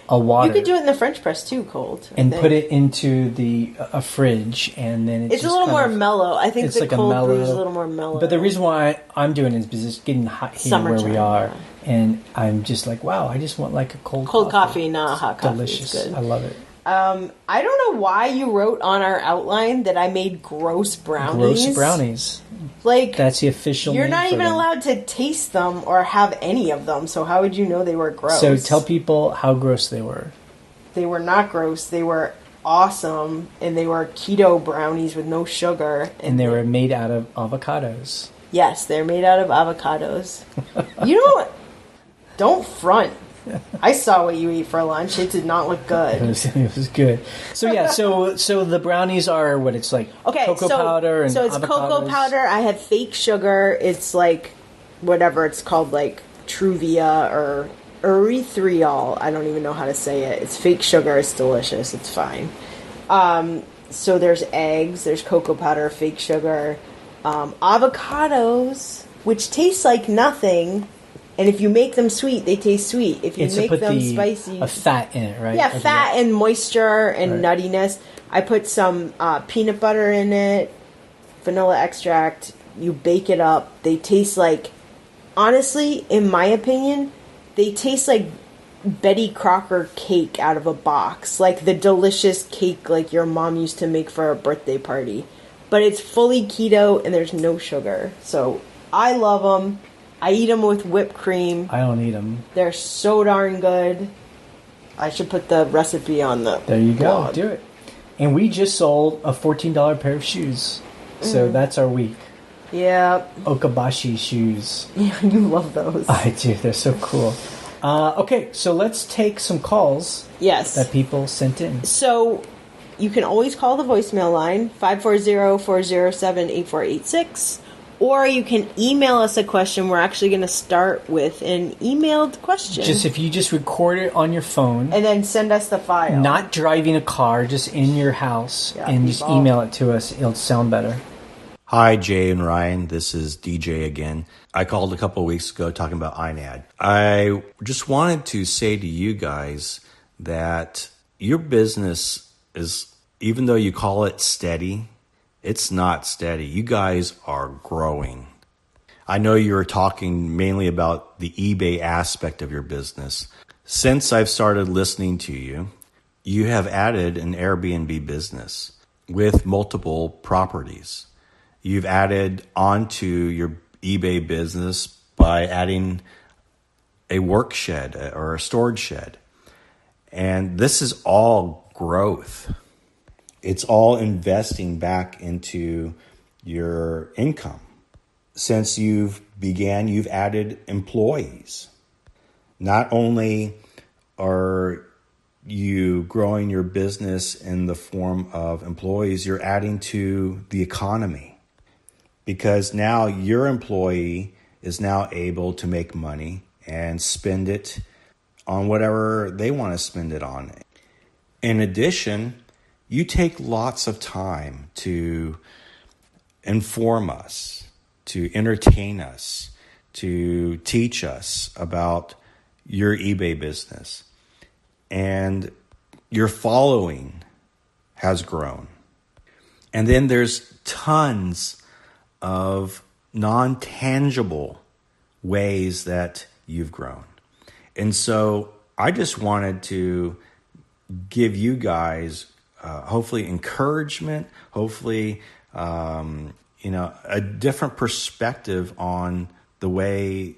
water. You could do it in the French press too, cold. And put it into a fridge, and then it's a little more mellow. I think the cold brew is a little more mellow. But the reason why I'm doing it is because it's getting hot here where we are, and I'm just like, wow, I just want like a cold coffee, not a hot coffee. Delicious. It's good. I love it. I don't know why you wrote on our outline that I made gross brownies. Gross brownies. That's the official name. You're not even allowed to taste them or have any of them, so how would you know they were gross? So tell people how gross they were. They were not gross. They were awesome, and they were keto brownies with no sugar. And they were made out of avocados. Yes, they're made out of avocados. You know, don't front. I saw what you ate for lunch. It did not look good. It was good. So yeah, so the brownies are what it's like. Okay, cocoa powder and so it's avocados. Cocoa powder. I have fake sugar. It's like whatever it's called, like Truvia or erythritol. I don't even know how to say it. It's fake sugar. It's delicious. It's fine. So there's eggs. There's cocoa powder, fake sugar, avocados, which taste like nothing. And if you make them sweet, they taste sweet. If you make them spicy... a fat in it, right? Yeah, fat and moisture and nuttiness. I put some peanut butter in it, vanilla extract. You bake it up. They taste like... Honestly, in my opinion, they taste like Betty Crocker cake out of a box. Like the delicious cake like your mom used to make for a birthday party. But it's fully keto and there's no sugar. So I love them. I eat them with whipped cream. I don't eat them. They're so darn good. I should put the recipe on the There you go. blog. Do it. And we just sold a $14 pair of shoes. So that's our week. Yeah. Okabashi shoes. Yeah, you love those. I do. They're so cool. Okay, so let's take some calls. Yes. That people sent in. So you can always call the voicemail line, 540-407-8486. Or you can email us a question. We're actually going to start with an emailed question. If you just record it on your phone. And then send us the file. Not driving a car, just in your house. Yeah, and just email it to us. It'll sound better. Hi, Jay and Ryan. This is DJ again. I called a couple of weeks ago talking about INAD. I just wanted to say to you guys that your business is, even though you call it steady, it's not steady. You guys are growing. I know you're talking mainly about the eBay aspect of your business. Since I've started listening to you, you have added an Airbnb business with multiple properties. You've added onto your eBay business by adding a work shed or a storage shed. And this is all growth. It's all investing back into your income. Since you've added employees. Not only are you growing your business in the form of employees, you're adding to the economy. Because now your employee is now able to make money and spend it on whatever they want to spend it on. In addition, you take lots of time to inform us, to entertain us, to teach us about your eBay business. And your following has grown. And then there's tons of non-tangible ways that you've grown. And so I just wanted to give you guys hopefully encouragement, hopefully a different perspective on the way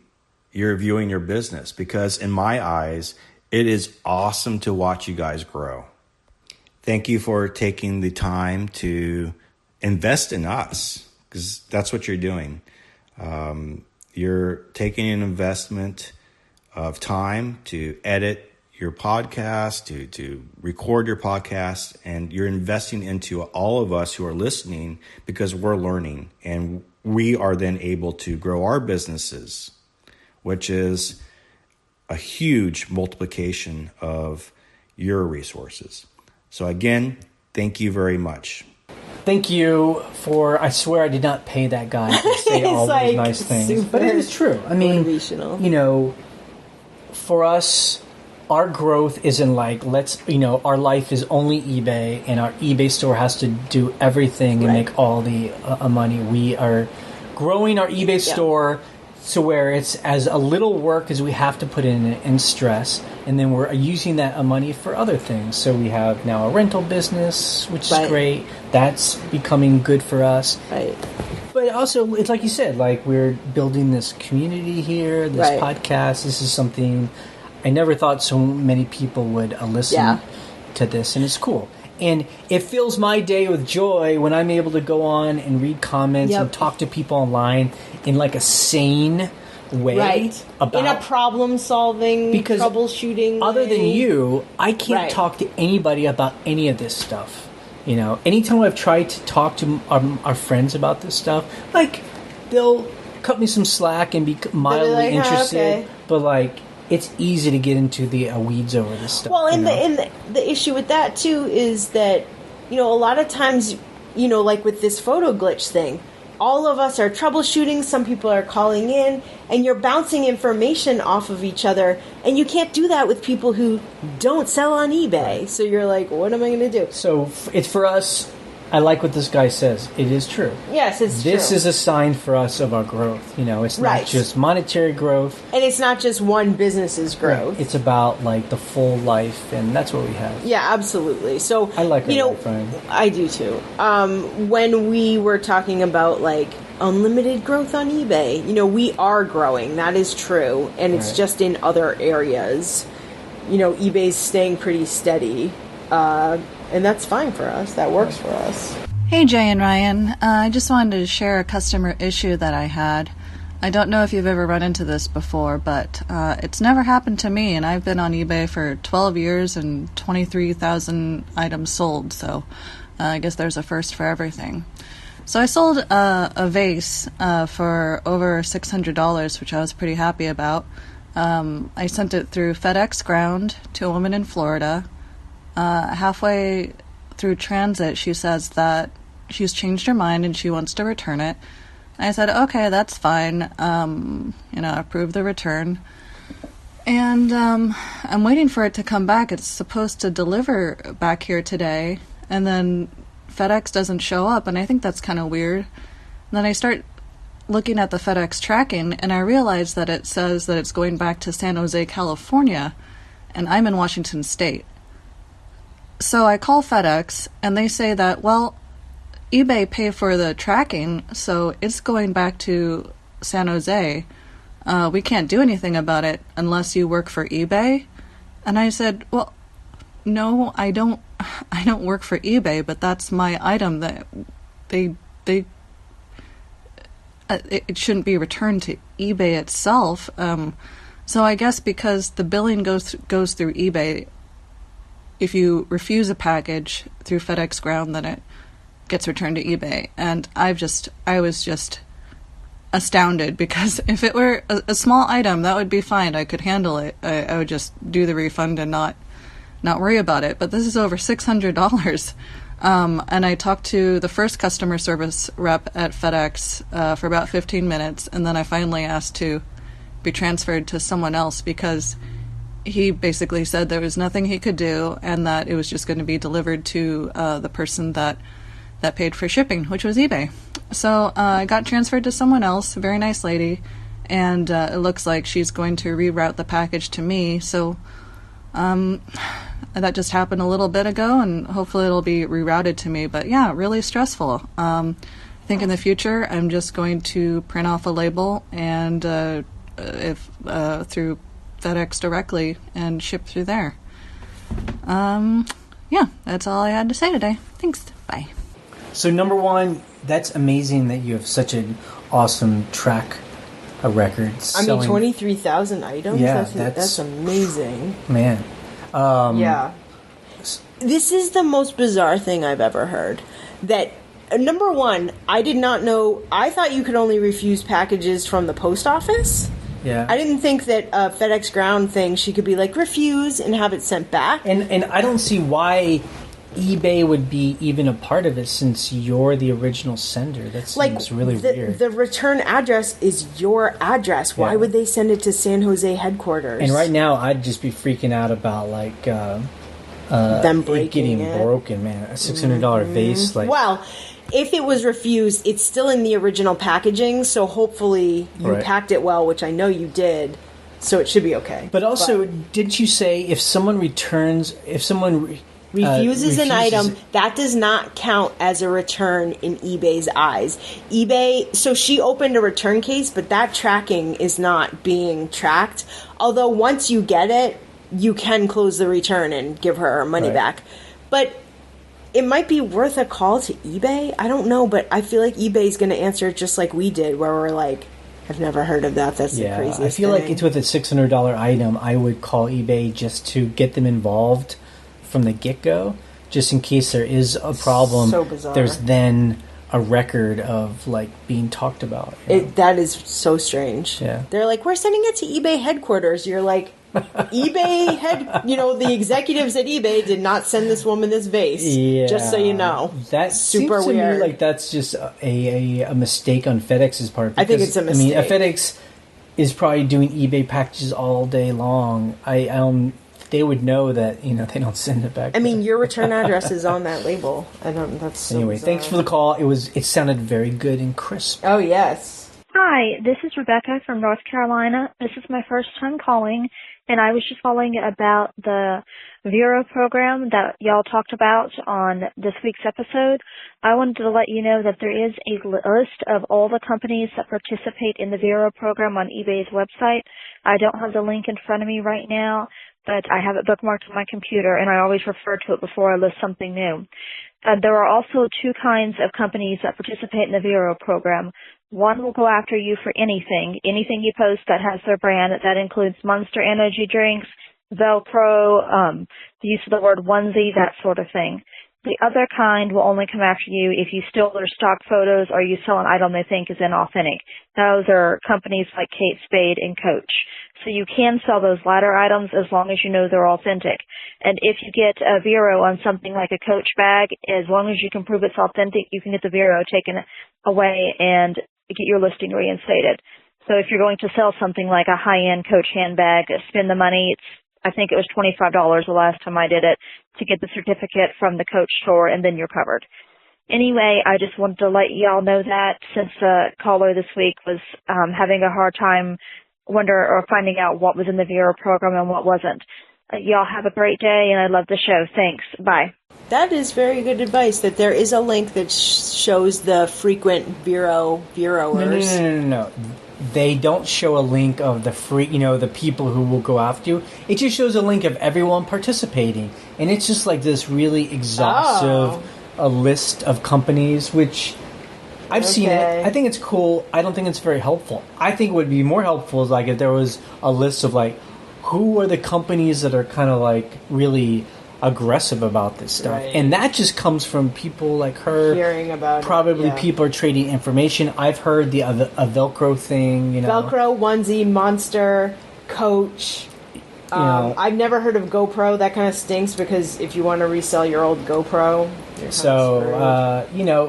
you're viewing your business. Because in my eyes, it is awesome to watch you guys grow. Thank you for taking the time to invest in us, because that's what you're doing. you're taking an investment of time to edit your podcast, to record your podcast, and you're investing into all of us who are listening because we're learning, and we are then able to grow our businesses, which is a huge multiplication of your resources. So again, thank you very much. Thank you for, I swear I did not pay that guy to say all those nice things. But it is true. I mean, you know, for us, our growth isn't like, our life is only eBay and our eBay store has to do everything and make all the money. We are growing our eBay store to where it's as a little work as we have to put in and stress, and then we're using that money for other things. So we have now a rental business, which is great. That's becoming good for us. Right. But also, it's like you said, like we're building this community here, this podcast. This is something I never thought so many people would listen to this, and it's cool. And it fills my day with joy when I'm able to go on and read comments and talk to people online in like a sane way. About, in a problem-solving, troubleshooting other way. than you, I can't talk to anybody about any of this stuff. You know, anytime I've tried to talk to our friends about this stuff, like, they'll cut me some slack and be mildly interested, but like, it's easy to get into the weeds over this stuff. Well, and the issue with that too is that, you know, a lot of times, you know, like with this photo glitch thing, all of us are troubleshooting, some people are calling in, and you're bouncing information off of each other, and you can't do that with people who don't sell on eBay. So you're like, what am I going to do? So it's for us. I like what this guy says. It is true. Yes, it's true. This is a sign for us of our growth. You know, it's not just monetary growth. And it's not just one business's growth. Right. It's about, like, the full life, and that's what we have. Yeah, absolutely. So, I like our life, Ryan. I do, too. When we were talking about, like, unlimited growth on eBay, you know, we are growing. That is true. And it's just in other areas. You know, eBay's staying pretty steady. And that's fine for us. That works for us. Hey, Jay and Ryan. I just wanted to share a customer issue that I had. I don't know if you've ever run into this before, but it's never happened to me, and I've been on eBay for 12 years and 23,000 items sold, so I guess there's a first for everything. So I sold a vase for over $600, which I was pretty happy about. I sent it through FedEx Ground to a woman in Florida. Halfway through transit, she says that she's changed her mind and she wants to return it. I said, okay, that's fine. Approve the return. And I'm waiting for it to come back. It's supposed to deliver back here today. And then FedEx doesn't show up, and I think that's kind of weird. And then I start looking at the FedEx tracking, and I realize that it says that it's going back to San Jose, California, and I'm in Washington State. So I call FedEx, and they say that, well, eBay paid for the tracking, so it's going back to San Jose. We can't do anything about it unless you work for eBay. And I said, well, no, I don't work for eBay, but that's my item that it shouldn't be returned to eBay itself. So I guess because the billing goes through eBay, if you refuse a package through FedEx Ground, then it gets returned to eBay. And I was just astounded, because if it were a small item, that would be fine. I could handle it. I would just do the refund and not worry about it. But this is over $600. And I talked to the first customer service rep at FedEx for about 15 minutes, and then I finally asked to be transferred to someone else, because he basically said there was nothing he could do, and that it was just going to be delivered to the person that paid for shipping, which was eBay. So I got transferred to someone else, a very nice lady, and it looks like she's going to reroute the package to me. So that just happened a little bit ago, and hopefully it'll be rerouted to me. But yeah, really stressful. I think in the future I'm just going to print off a label and through FedEx directly and ship through there. Yeah, that's all I had to say today. Thanks. Bye. So number one, that's amazing that you have such an awesome track a record. I mean, 23,000 items? Yeah, that's amazing. Man. Yeah. This is the most bizarre thing I've ever heard. That, number one, I did not know... I thought you could only refuse packages from the post office. Yeah. I didn't think that a FedEx ground thing, she could be like, refuse and have it sent back. And I don't see why eBay would be even a part of it since you're the original sender. That seems really weird. The return address is your address. Why would they send it to San Jose headquarters? And right now, I'd just be freaking out about them breaking getting broken, man. A $600 vase, well, if it was refused, it's still in the original packaging, so hopefully you packed it well, which I know you did, so it should be okay. But also, didn't you say if someone refuses an item, that does not count as a return in eBay's eyes. eBay, so she opened a return case, but that tracking is not being tracked. Although once you get it, you can close the return and give her her money back. But it might be worth a call to eBay. I don't know, but I feel like eBay's going to answer just like we did, where we're like, I've never heard of that. That's the craziest I feel thing. like it's with a $600 item, I would call eBay just to get them involved from the get-go, just in case there is a problem. So bizarre. There's then a record of being talked about. That is so strange. Yeah. They're like, we're sending it to eBay headquarters. You're like, the executives at eBay did not send this woman this vase. Yeah. Just so you know. That's super seems to weird. me like that's just a mistake on FedEx's part. Because, I think it's a mistake. I mean, FedEx is probably doing eBay packages all day long. They would know that they don't send it back. I mean, your return address is on that label. That's so anyway. bizarre. Thanks for the call. It sounded very good and crisp. Oh yes. Hi, this is Rebecca from North Carolina. This is my first time calling, and I was just calling about the VERO program that y'all talked about on this week's episode. I wanted to let you know that there is a list of all the companies that participate in the VERO program on eBay's website. I don't have the link in front of me right now, but I have it bookmarked on my computer, and I always refer to it before I list something new. There are also two kinds of companies that participate in the VERO program. One will go after you for anything you post that has their brand. That includes Monster Energy drinks, Velcro, the use of the word onesie, that sort of thing. The other kind will only come after you if you steal their stock photos or you sell an item they think is inauthentic. Those are companies like Kate Spade and Coach. So you can sell those latter items as long as you know they're authentic. And if you get a VERO on something like a Coach bag, as long as you can prove it's authentic, you can get the VERO taken away and get your listing reinstated. So if you're going to sell something like a high-end Coach handbag, spend the money. I think it was $25 the last time I did it to get the certificate from the Coach store, and then you're covered. Anyway, I just wanted to let y'all know that since the caller this week was having a hard time finding out what was in the VERO program and what wasn't. Y'all have a great day, and I love the show. Thanks. Bye. That is very good advice, that there is a link that shows the frequent VEROers. No. They don't show a link of the people who will go after you. It just shows a link of everyone participating. And it's just like this really exhaustive a list of companies, which I've seen it. I think it's cool. I don't think it's very helpful. I think it would be more helpful is if there was a list of who are the companies that are kind of really aggressive about this stuff. Right. And that just comes from people like her. Hearing about probably it, yeah. People are trading information. I've heard a Velcro thing, Velcro, onesie, Monster, Coach. I've never heard of GoPro. That kind of stinks because if you want to resell your old GoPro, you're so,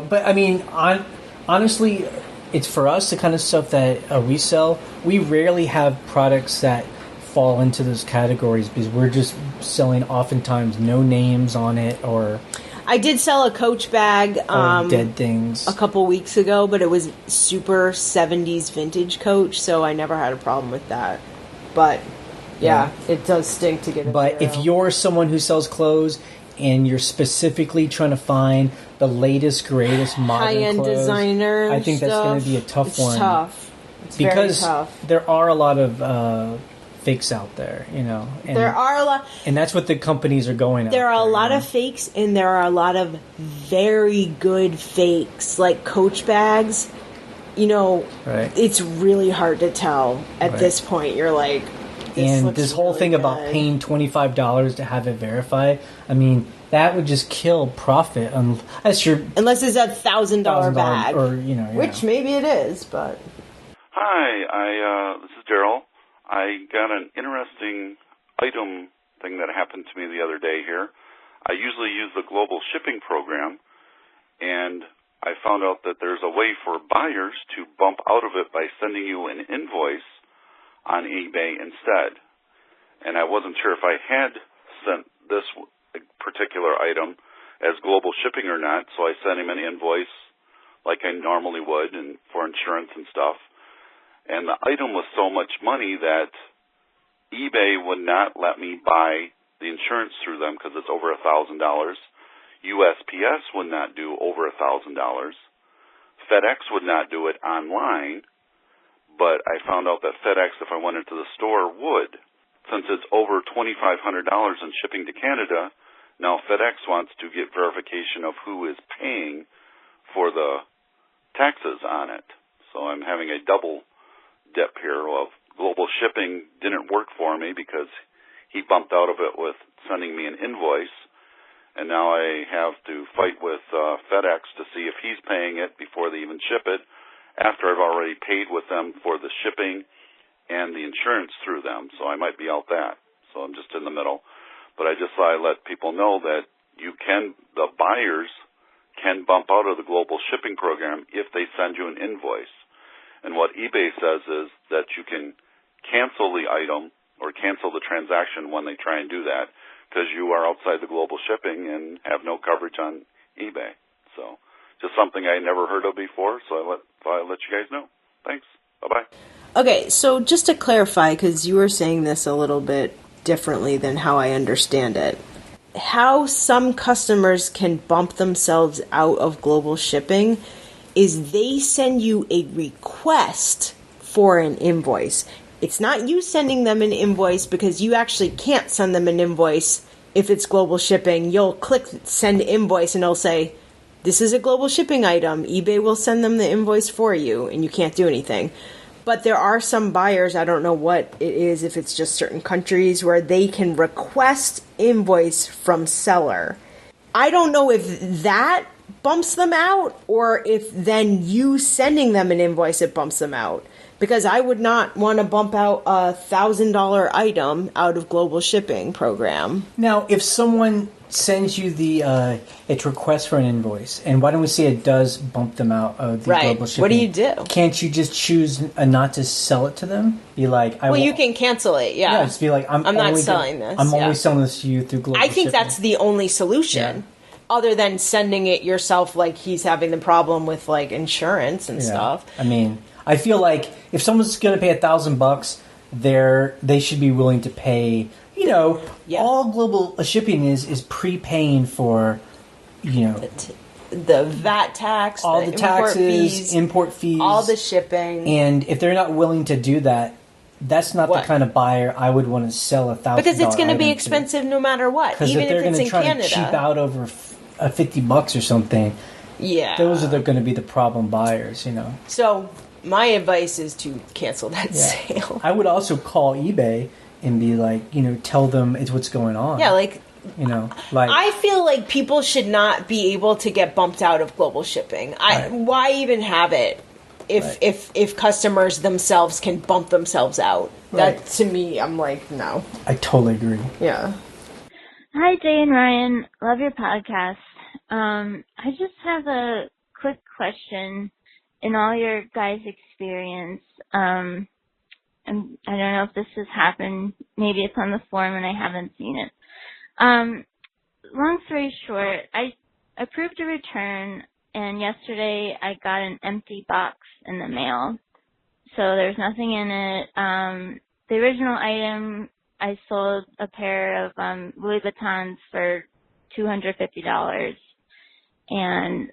but I mean, honestly, it's for us, the kind of stuff that we sell, we rarely have products that fall into those categories because we're just selling oftentimes no names on it or I did sell a Coach bag dead things a couple weeks ago, but it was super 70s vintage Coach, so I never had a problem with that. But yeah. It does stink to get it. But if you're someone who sells clothes and you're specifically trying to find the latest, greatest modern high-end clothes, designer I think that's going to be a tough one. It's tough. It's because very tough. There are a lot of fakes out there, and there are a lot, and that's what the companies are going after. There are a lot of fakes, and there are a lot of very good fakes, like Coach bags. Right. it's really hard to tell at this point. You're like, this whole thing about paying $25 to have it verified, I mean, that would just kill profit unless it's a $1,000 bag, or which maybe it is, but. Hi, this is Daryl. I got an interesting item thing that happened to me the other day here. I usually use the global shipping program, and I found out that there's a way for buyers to bump out of it by sending you an invoice on eBay instead. And I wasn't sure if I had sent this particular item as global shipping or not, so I sent him an invoice like I normally would and for insurance and stuff. And the item was so much money that eBay would not let me buy the insurance through them because it's over $1,000. USPS would not do over $1,000. FedEx would not do it online, but I found out that FedEx, if I went into the store, would. Since it's over $2,500 in shipping to Canada, now FedEx wants to get verification of who is paying for the taxes on it. So I'm having a double dip here of global shipping didn't work for me because he bumped out of it with sending me an invoice, and now I have to fight with FedEx to see if he's paying it before they even ship it, after I've already paid with them for the shipping and the insurance through them. So I might be out that. So I'm just in the middle. But I just thought I'd let people know that the buyers can bump out of the global shipping program if they send you an invoice. And what eBay says is that you can cancel the item or cancel the transaction when they try and do that, because you are outside the global shipping and have no coverage on eBay. So just something I never heard of before, so I thought I'd let you guys know. Thanks. Bye-bye. Okay, so just to clarify, because you were saying this a little bit differently than how I understand it, how some customers can bump themselves out of global shipping is they send you a request for an invoice. It's not you sending them an invoice, because you actually can't send them an invoice if it's global shipping. You'll click send invoice and it'll say, this is a global shipping item. eBay will send them the invoice for you, and you can't do anything. But there are some buyers, I don't know what it is, if it's just certain countries, where they can request invoice from seller. I don't know if that bumps them out or if then you sending them an invoice, it bumps them out. Because I would not want to bump out a $1,000 item out of global shipping program. Now, if someone sends you its request for an invoice, and why don't we say it does bump them out of the global shipping? What do you do? Can't you just choose not to sell it to them? Be like, you can cancel it. Yeah, just be like, I'm not selling this. I'm only selling this to you through global shipping. I think that's the only solution. Yeah. Other than sending it yourself, like he's having the problem with like insurance and stuff. I mean, I feel like if someone's going to pay $1,000, they should be willing to pay. All global shipping is prepaying for, the VAT tax, all the taxes, import fees, all the shipping. And if they're not willing to do that, that's not the kind of buyer I would want to sell $1,000. Because it's going to be expensive no matter what, even if it's in Canada. Because if they're going to try to cheap out over $50 or something, those are going to be the problem buyers. So my advice is to cancel that sale. I would also call eBay and be like, tell them it's what's going on. Yeah, I feel like people should not be able to get bumped out of global shipping. Why even have it if customers themselves can bump themselves out? Right. That, to me, I'm like, no. I totally agree. Yeah. Hi, Jay and Ryan. Love your podcast. I just have a quick question. In all your guys' experience, and I don't know if this has happened, maybe it's on the forum and I haven't seen it. Long story short, I approved a return, and yesterday I got an empty box in the mail. So there's nothing in it. The original item, I sold a pair of Louis Vuittons for $250. And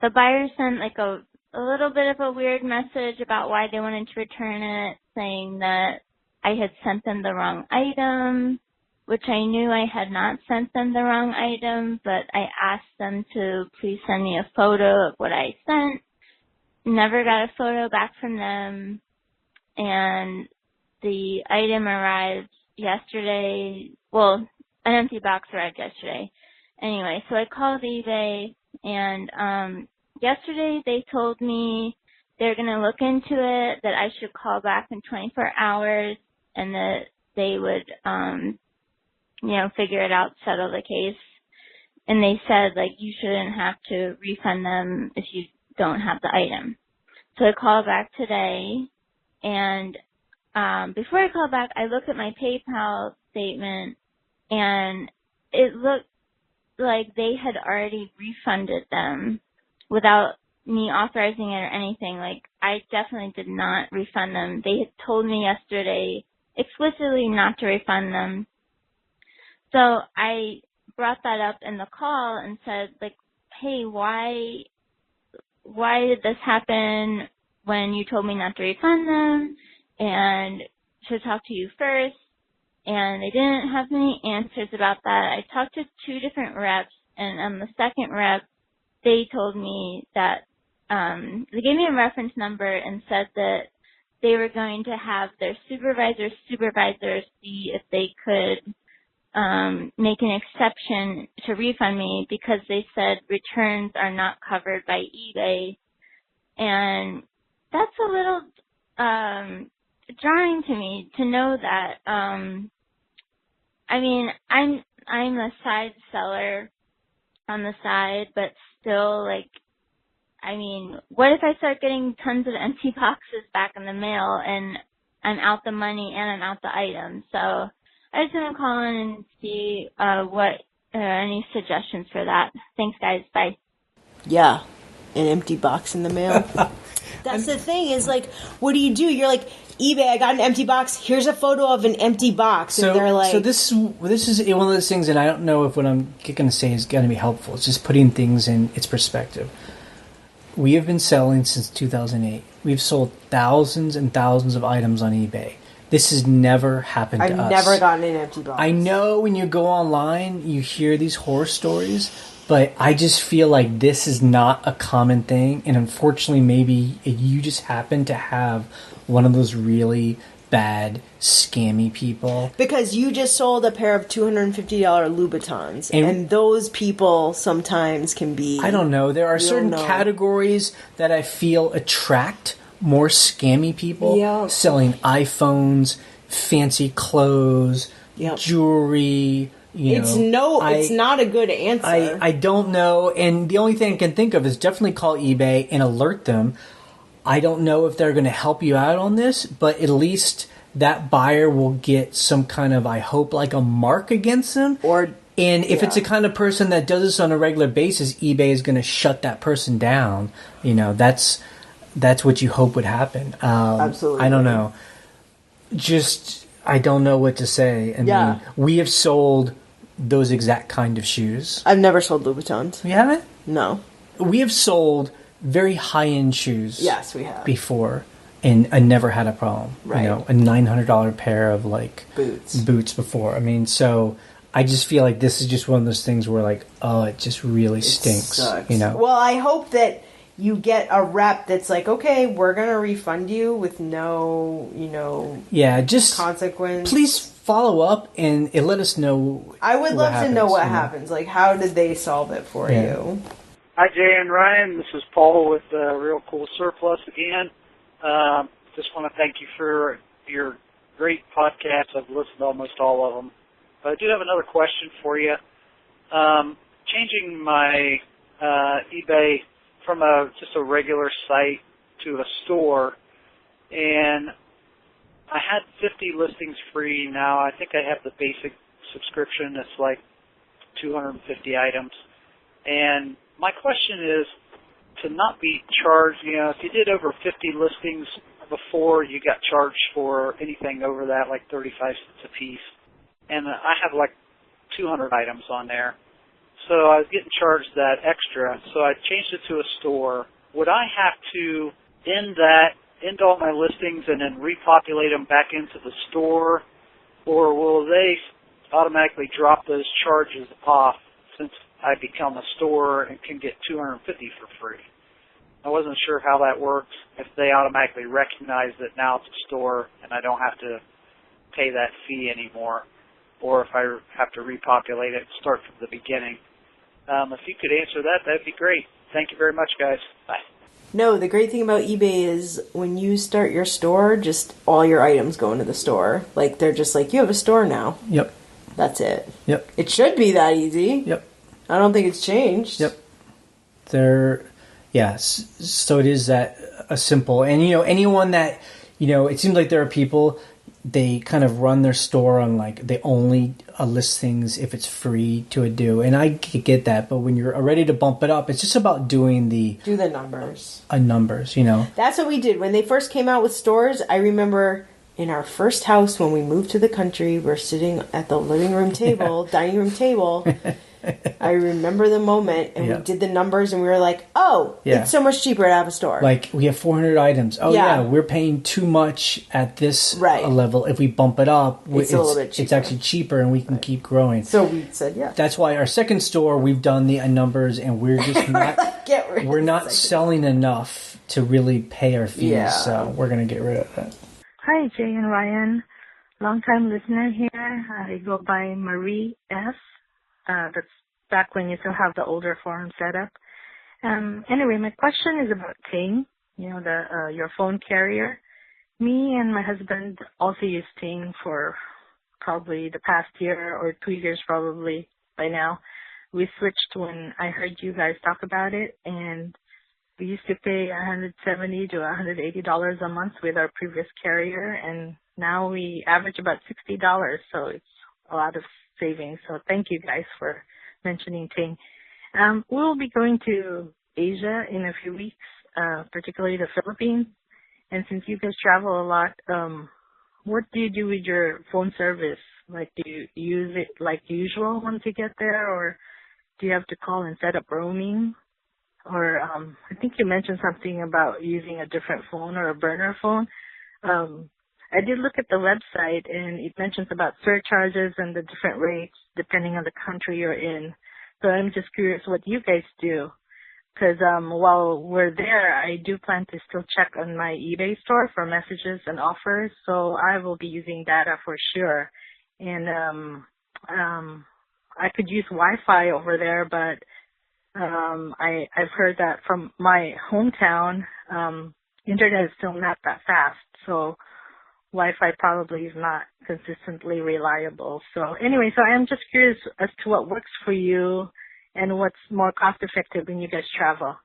the buyer sent like a little bit of a weird message about why they wanted to return it, saying that I had sent them the wrong item, which I knew I had not sent them the wrong item, but I asked them to please send me a photo of what I sent. never got a photo back from them, and the item arrived yesterday. Well, an empty box arrived yesterday. Anyway, so I called eBay, and yesterday they told me they're going to look into it, that I should call back in 24 hours, and that they would, figure it out, settle the case. And they said, like, you shouldn't have to refund them if you don't have the item. So I called back today, and before I called back, I looked at my PayPal statement, and it looked like they had already refunded them without me authorizing it or anything. Like, I definitely did not refund them. They had told me yesterday explicitly not to refund them. So I brought that up in the call and said, like, hey, why did this happen when you told me not to refund them and to talk to you first? And they didn't have many answers about that. I talked to 2 different reps, and on the second rep, they told me that they gave me a reference number and said that they were going to have their supervisors see if they could make an exception to refund me, because they said returns are not covered by eBay. And that's a little jarring to me to know that. I mean, I'm a side seller on the side, but still, like, I mean, what if I start getting tons of empty boxes back in the mail and I'm out the money and I'm out the item? So I just want to call in and see what any suggestions for that. Thanks, guys. Bye. Yeah, an empty box in the mail. That's the thing, is like, what do? You're like, eBay, I got an empty box. Here's a photo of an empty box. And they're like... So this is one of those things, and I don't know if what I'm going to say is going to be helpful. It's just putting things in its perspective. We have been selling since 2008. We've sold thousands and thousands of items on eBay. This has never happened to us. I've never gotten an empty box. I know when you go online, you hear these horror stories, but I just feel like this is not a common thing. And unfortunately, maybe you just happen to have one of those really bad, scammy people. Because you just sold a pair of $250 Louboutins, and those people sometimes can be... I don't know. There are certain categories that I feel attract more scammy people. Yeah. Selling iPhones, fancy clothes, jewelry... it's not a good answer. I don't know, and the only thing I can think of is definitely call eBay and alert them. I don't know if they're going to help you out on this, but at least that buyer will get some kind of, I hope, like a mark against them. And if it's the kind of person that does this on a regular basis, eBay is going to shut that person down. That's what you hope would happen. Absolutely. I don't know. I don't know what to say. I mean, we have sold those exact kind of shoes. I've never sold Louboutins. You haven't? No. We have sold very high-end shoes. Yes, we have. Before, and I never had a problem. Right. A $900 pair of boots before. I mean, so I just feel like this is just one of those things where, like, oh, it just really stinks. Sucks. Well, I hope that you get a rep that's like, okay, we're gonna refund you with no, just consequence. Please follow up and let us know. I would love to know what happens. Like, how did they solve it for you? Hi, Jay and Ryan. This is Paul with Real Cool Surplus again. Just want to thank you for your great podcasts. I've listened to almost all of them. But I do have another question for you. Changing my eBay from just a regular site to a store, and I had 50 listings free. Now I think I have the basic subscription. It's like 250 items. And my question is to not be charged, if you did over 50 listings before, you got charged for anything over that, like 35 cents a piece. And I have like 200 items on there. So I was getting charged that extra. So I changed it to a store. Would I have to end all my listings and then repopulate them back into the store? Or will they automatically drop those charges off since I become a store and can get $250 for free? I wasn't sure how that works, if they automatically recognize that now it's a store and I don't have to pay that fee anymore, or if I have to repopulate it and start from the beginning. If you could answer that, that'd be great. Thank you very much, guys. Bye. No, the great thing about eBay is when you start your store, just all your items go into the store. Like, they're just like, you have a store now. Yep. That's it. Yep. It should be that easy. Yep. I don't think it's changed. Yep. So it is that a simple, and anyone that, it seems like there are people, they kind of run their store on like, they only list things if it's free to do. And I get that, but when you're ready to bump it up, it's just about doing the numbers. Numbers, That's what we did. When they first came out with stores, I remember in our first house when we moved to the country, we're sitting at the living room table, dining room table. I remember the moment, and we did the numbers, and we were like, it's so much cheaper to have a store. Like, we have 400 items. Oh, yeah, we're paying too much at this level. If we bump it up, it's a little bit cheaper. It's actually cheaper, and we can keep growing. So we said, That's why our second store, we've done the numbers, and we're just not, we're not selling enough to really pay our fees, so we're going to get rid of that. Hi, Jay and Ryan. Long-time listener here. I go by Marie S. That's back when you still have the older forum set up. Anyway, my question is about Ting, your phone carrier. Me and my husband also use Ting for probably the past year or 2 years probably by now. We switched when I heard you guys talk about it, and we used to pay $170 to $180 a month with our previous carrier, and now we average about $60, so it's a lot of savings. So thank you guys for mentioning Ting. We'll be going to Asia in a few weeks, particularly the Philippines. And since you guys travel a lot, what do you do with your phone service? Like, do you use it like usual once you get there, or do you have to call and set up roaming? Or I think you mentioned something about using a different phone or a burner phone. I did look at the website, and it mentions about surcharges and the different rates depending on the country you're in. So I'm just curious what you guys do. Because while we're there, I do plan to still check on my eBay store for messages and offers. So I will be using data for sure. And I could use Wi-Fi over there, but I've heard that from my hometown, internet is still not that fast. So Wi-Fi probably is not consistently reliable. So anyway, so I'm just curious as to what works for you and what's more cost effective when you guys travel.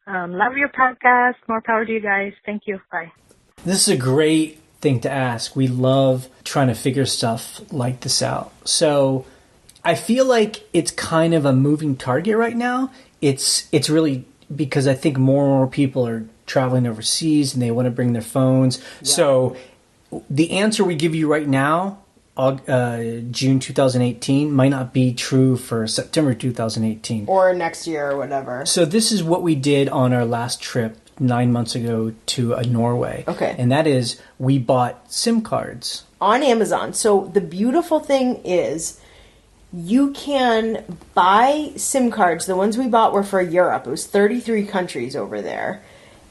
Love your podcast. More power to you guys. Thank you. Bye. This is a great thing to ask. We love trying to figure stuff like this out. So I feel like it's kind of a moving target right now. It's really because I think more and more people are traveling overseas and they want to bring their phones. Yeah. So the answer we give you right now, June 2018, might not be true for September 2018. Or next year or whatever. So this is what we did on our last trip 9 months ago to Norway. Okay. And that is, we bought SIM cards. On Amazon. So the beautiful thing is, you can buy SIM cards. The ones we bought were for Europe. It was 33 countries over there.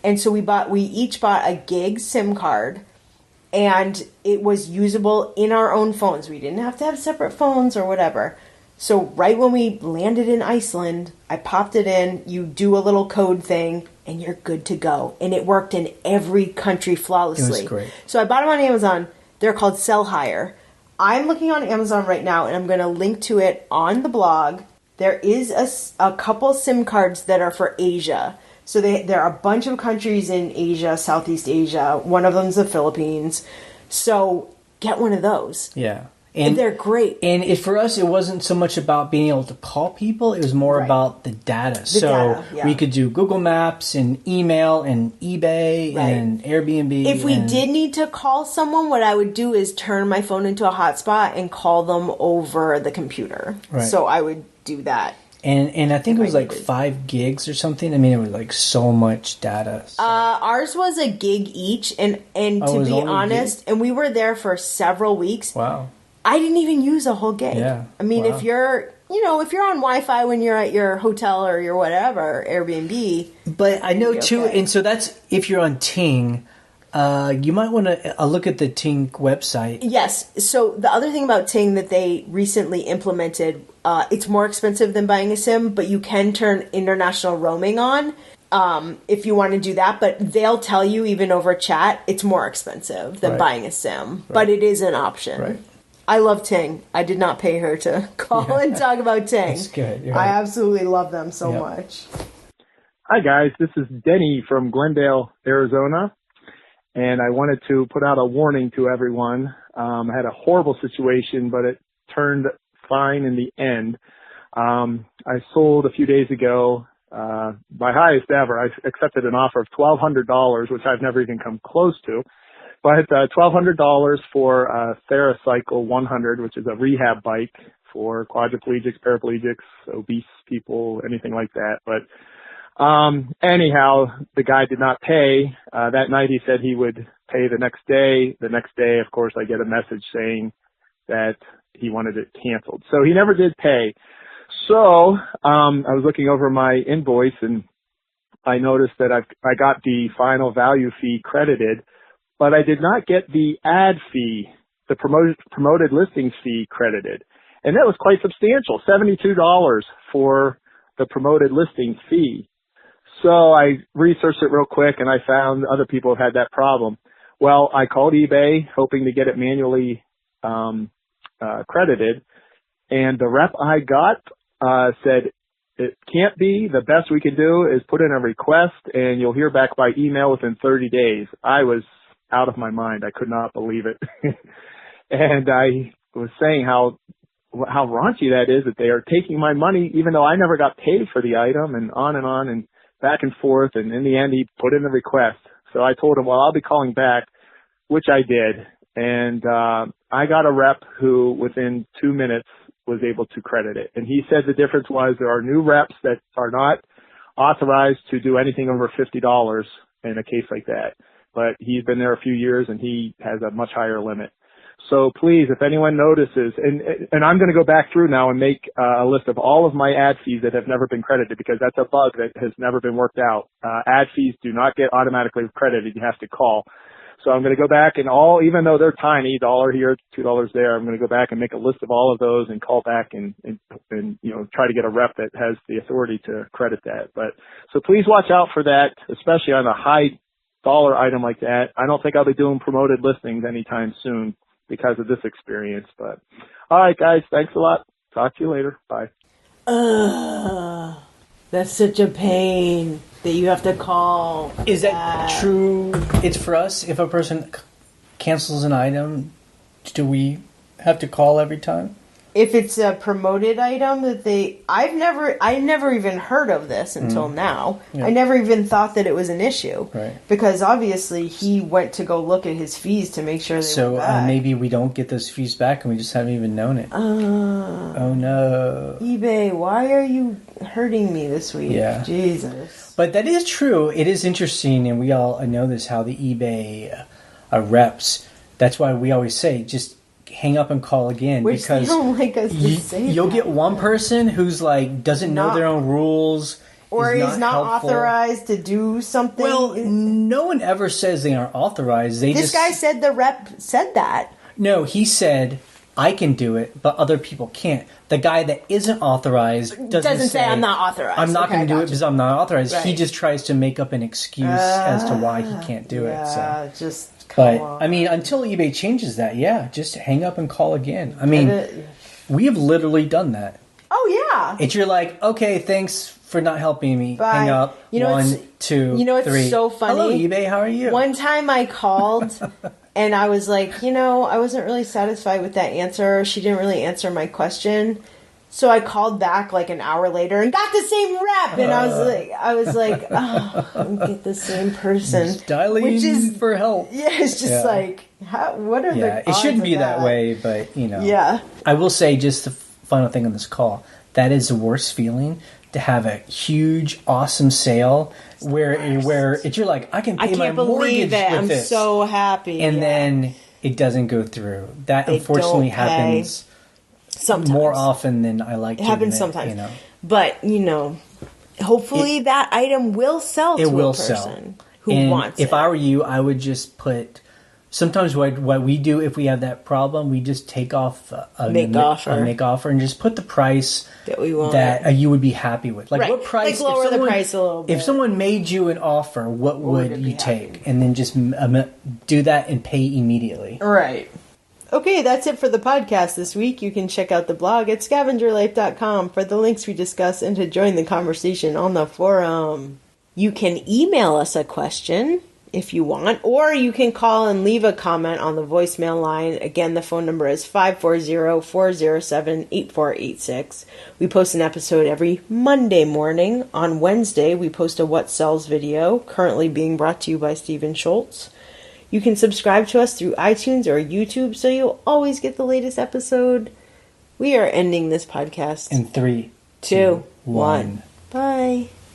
And so we each bought a gig SIM card, and it was usable in our own phones. We didn't have to have separate phones or whatever. So right when we landed in Iceland, I popped it in, you do a little code thing, and you're good to go. And it worked in every country flawlessly. It was great. So I bought them on Amazon. They're called Sell Hire. I'm looking on Amazon right now, and I'm going to link to it on the blog. There is a couple SIM cards that are for Asia. So there are a bunch of countries in Asia, Southeast Asia. One of them is the Philippines. So get one of those. Yeah. And they're great. And for us, it wasn't so much about being able to call people. It was more about the data. We could do Google Maps and email and eBay and Airbnb. If we did need to call someone, what I would do is turn my phone into a hotspot and call them over the computer. Right. So I would do that. And I think it was like 5 gigs or something. I mean, it was like so much data. So. Ours was a gig each. And to be honest, and we were there for several weeks. Wow. I didn't even use a whole gig. Yeah. I mean, if you're, if you're on Wi-Fi when you're at your hotel or your whatever, Airbnb. But I know too, and so that's if you're on Ting. You might want to look at the Ting website. Yes. So the other thing about Ting that they recently implemented, it's more expensive than buying a SIM, but you can turn international roaming on if you want to do that. But they'll tell you even over chat, it's more expensive than buying a SIM. But it is an option. Right. I love Ting. I did not pay her to call and talk about Ting. That's good. I absolutely love them so much. Hi, guys. This is Denny from Glendale, Arizona. And I wanted to put out a warning to everyone. I had a horrible situation, but it turned fine in the end. I sold a few days ago my highest ever. I accepted an offer of $1,200, which I've never even come close to. But $1,200 for a TheraCycle 100, which is a rehab bike for quadriplegics, paraplegics, obese people, anything like that. But anyhow, the guy did not pay. That night he said he would pay the next day. The next day, of course, I get a message saying that he wanted it canceled. So he never did pay. So, I was looking over my invoice and I noticed that I got the final value fee credited, but I did not get the ad fee, the promoted listings fee credited. And that was quite substantial, $72 for the promoted listings fee. So I researched it real quick and I found other people have had that problem. Well, I called eBay hoping to get it manually credited, and the rep I got said it can't be. The best we can do is put in a request and you'll hear back by email within 30 days. I was out of my mind. I could not believe it. And I was saying how raunchy that is, that they are taking my money even though I never got paid for the item, and on and back and forth. And in the end, he put in the request. So I told him, well, I'll be calling back, which I did. And I got a rep who within 2 minutes was able to credit it. And he said the difference was there are new reps that are not authorized to do anything over $50 in a case like that. But he's been there a few years and he has a much higher limit. So please, if anyone notices, and I'm going to go back through now and make a list of all of my ad fees that have never been credited, because that's a bug that has never been worked out. Ad fees do not get automatically credited. You have to call. So I'm going to go back and even though they're tiny, $1 here, $2 there, I'm going to go back and make a list of all of those and call back and try to get a rep that has the authority to credit that. But so please watch out for that, especially on a high dollar item like that. I don't think I'll be doing promoted listings anytime soon because of this experience. But all right, guys, thanks a lot. Talk to you later. Bye. That's such a pain that you have to call. Is that true? It's for us. If a person cancels an item, do we have to call every time? If it's a promoted item that I never even heard of this until now. Yeah. I never even thought that it was an issue. Right. Because obviously he went to go look at his fees to make sure they were back. Maybe we don't get those fees back and we just haven't even known it. Oh no. eBay, why are you hurting me this week? Yeah. Jesus. But that is true. It is interesting, and we all know this, how the eBay reps, that's why we always say, just hang up and call again. Which because they don't like us to say you'll get one person who's like doesn't know their own rules, or is not authorized to do something. Well, no one ever says they aren't authorized. This guy said the rep said that. No, he said I can do it, but other people can't. The guy that isn't authorized doesn't say I'm not authorized. I'm not going to do it because I'm not authorized. Right. He just tries to make up an excuse as to why he can't do it. So. Come on. I mean, until eBay changes that, just hang up and call again. I mean, we have literally done that. Oh, yeah. It's you're like, okay, thanks for not helping me. Bye. Hang up. 1, 2, You know what's 3. so funny? Hello, eBay. How are you? One time I called and I was like, I wasn't really satisfied with that answer. She didn't really answer my question. So I called back like an hour later and got the same rep, and I was like, oh, I'm get the same person, just dialing for help. Yeah, it's just like, what are the odds it shouldn't be of that way, but Yeah. I will say just the final thing on this call. That is the worst feeling, to have a huge, awesome sale where you're like, I can pay my mortgage with I'm this. So happy, and then it doesn't go through. That unfortunately happens Sometimes. More often than I like to admit. It happens sometimes. You know. But, hopefully that item will sell to a person who wants it. If I were you, I would just put... Sometimes what we do if we have that problem, we just take off a make offer and just put the price that we want that you would be happy with. Like what price? Like lower the price a little bit. If someone made you an offer, what would you take? And then just do that and pay immediately. Right. Okay, that's it for the podcast this week. You can check out the blog at scavengerlife.com for the links we discuss and to join the conversation on the forum. You can email us a question if you want, or you can call and leave a comment on the voicemail line. Again, the phone number is 540-407-8486. We post an episode every Monday morning. On Wednesday, we post a What Sells video, currently being brought to you by Stephen Schultz. You can subscribe to us through iTunes or YouTube so you'll always get the latest episode. We are ending this podcast in 3, 2, 1. Bye.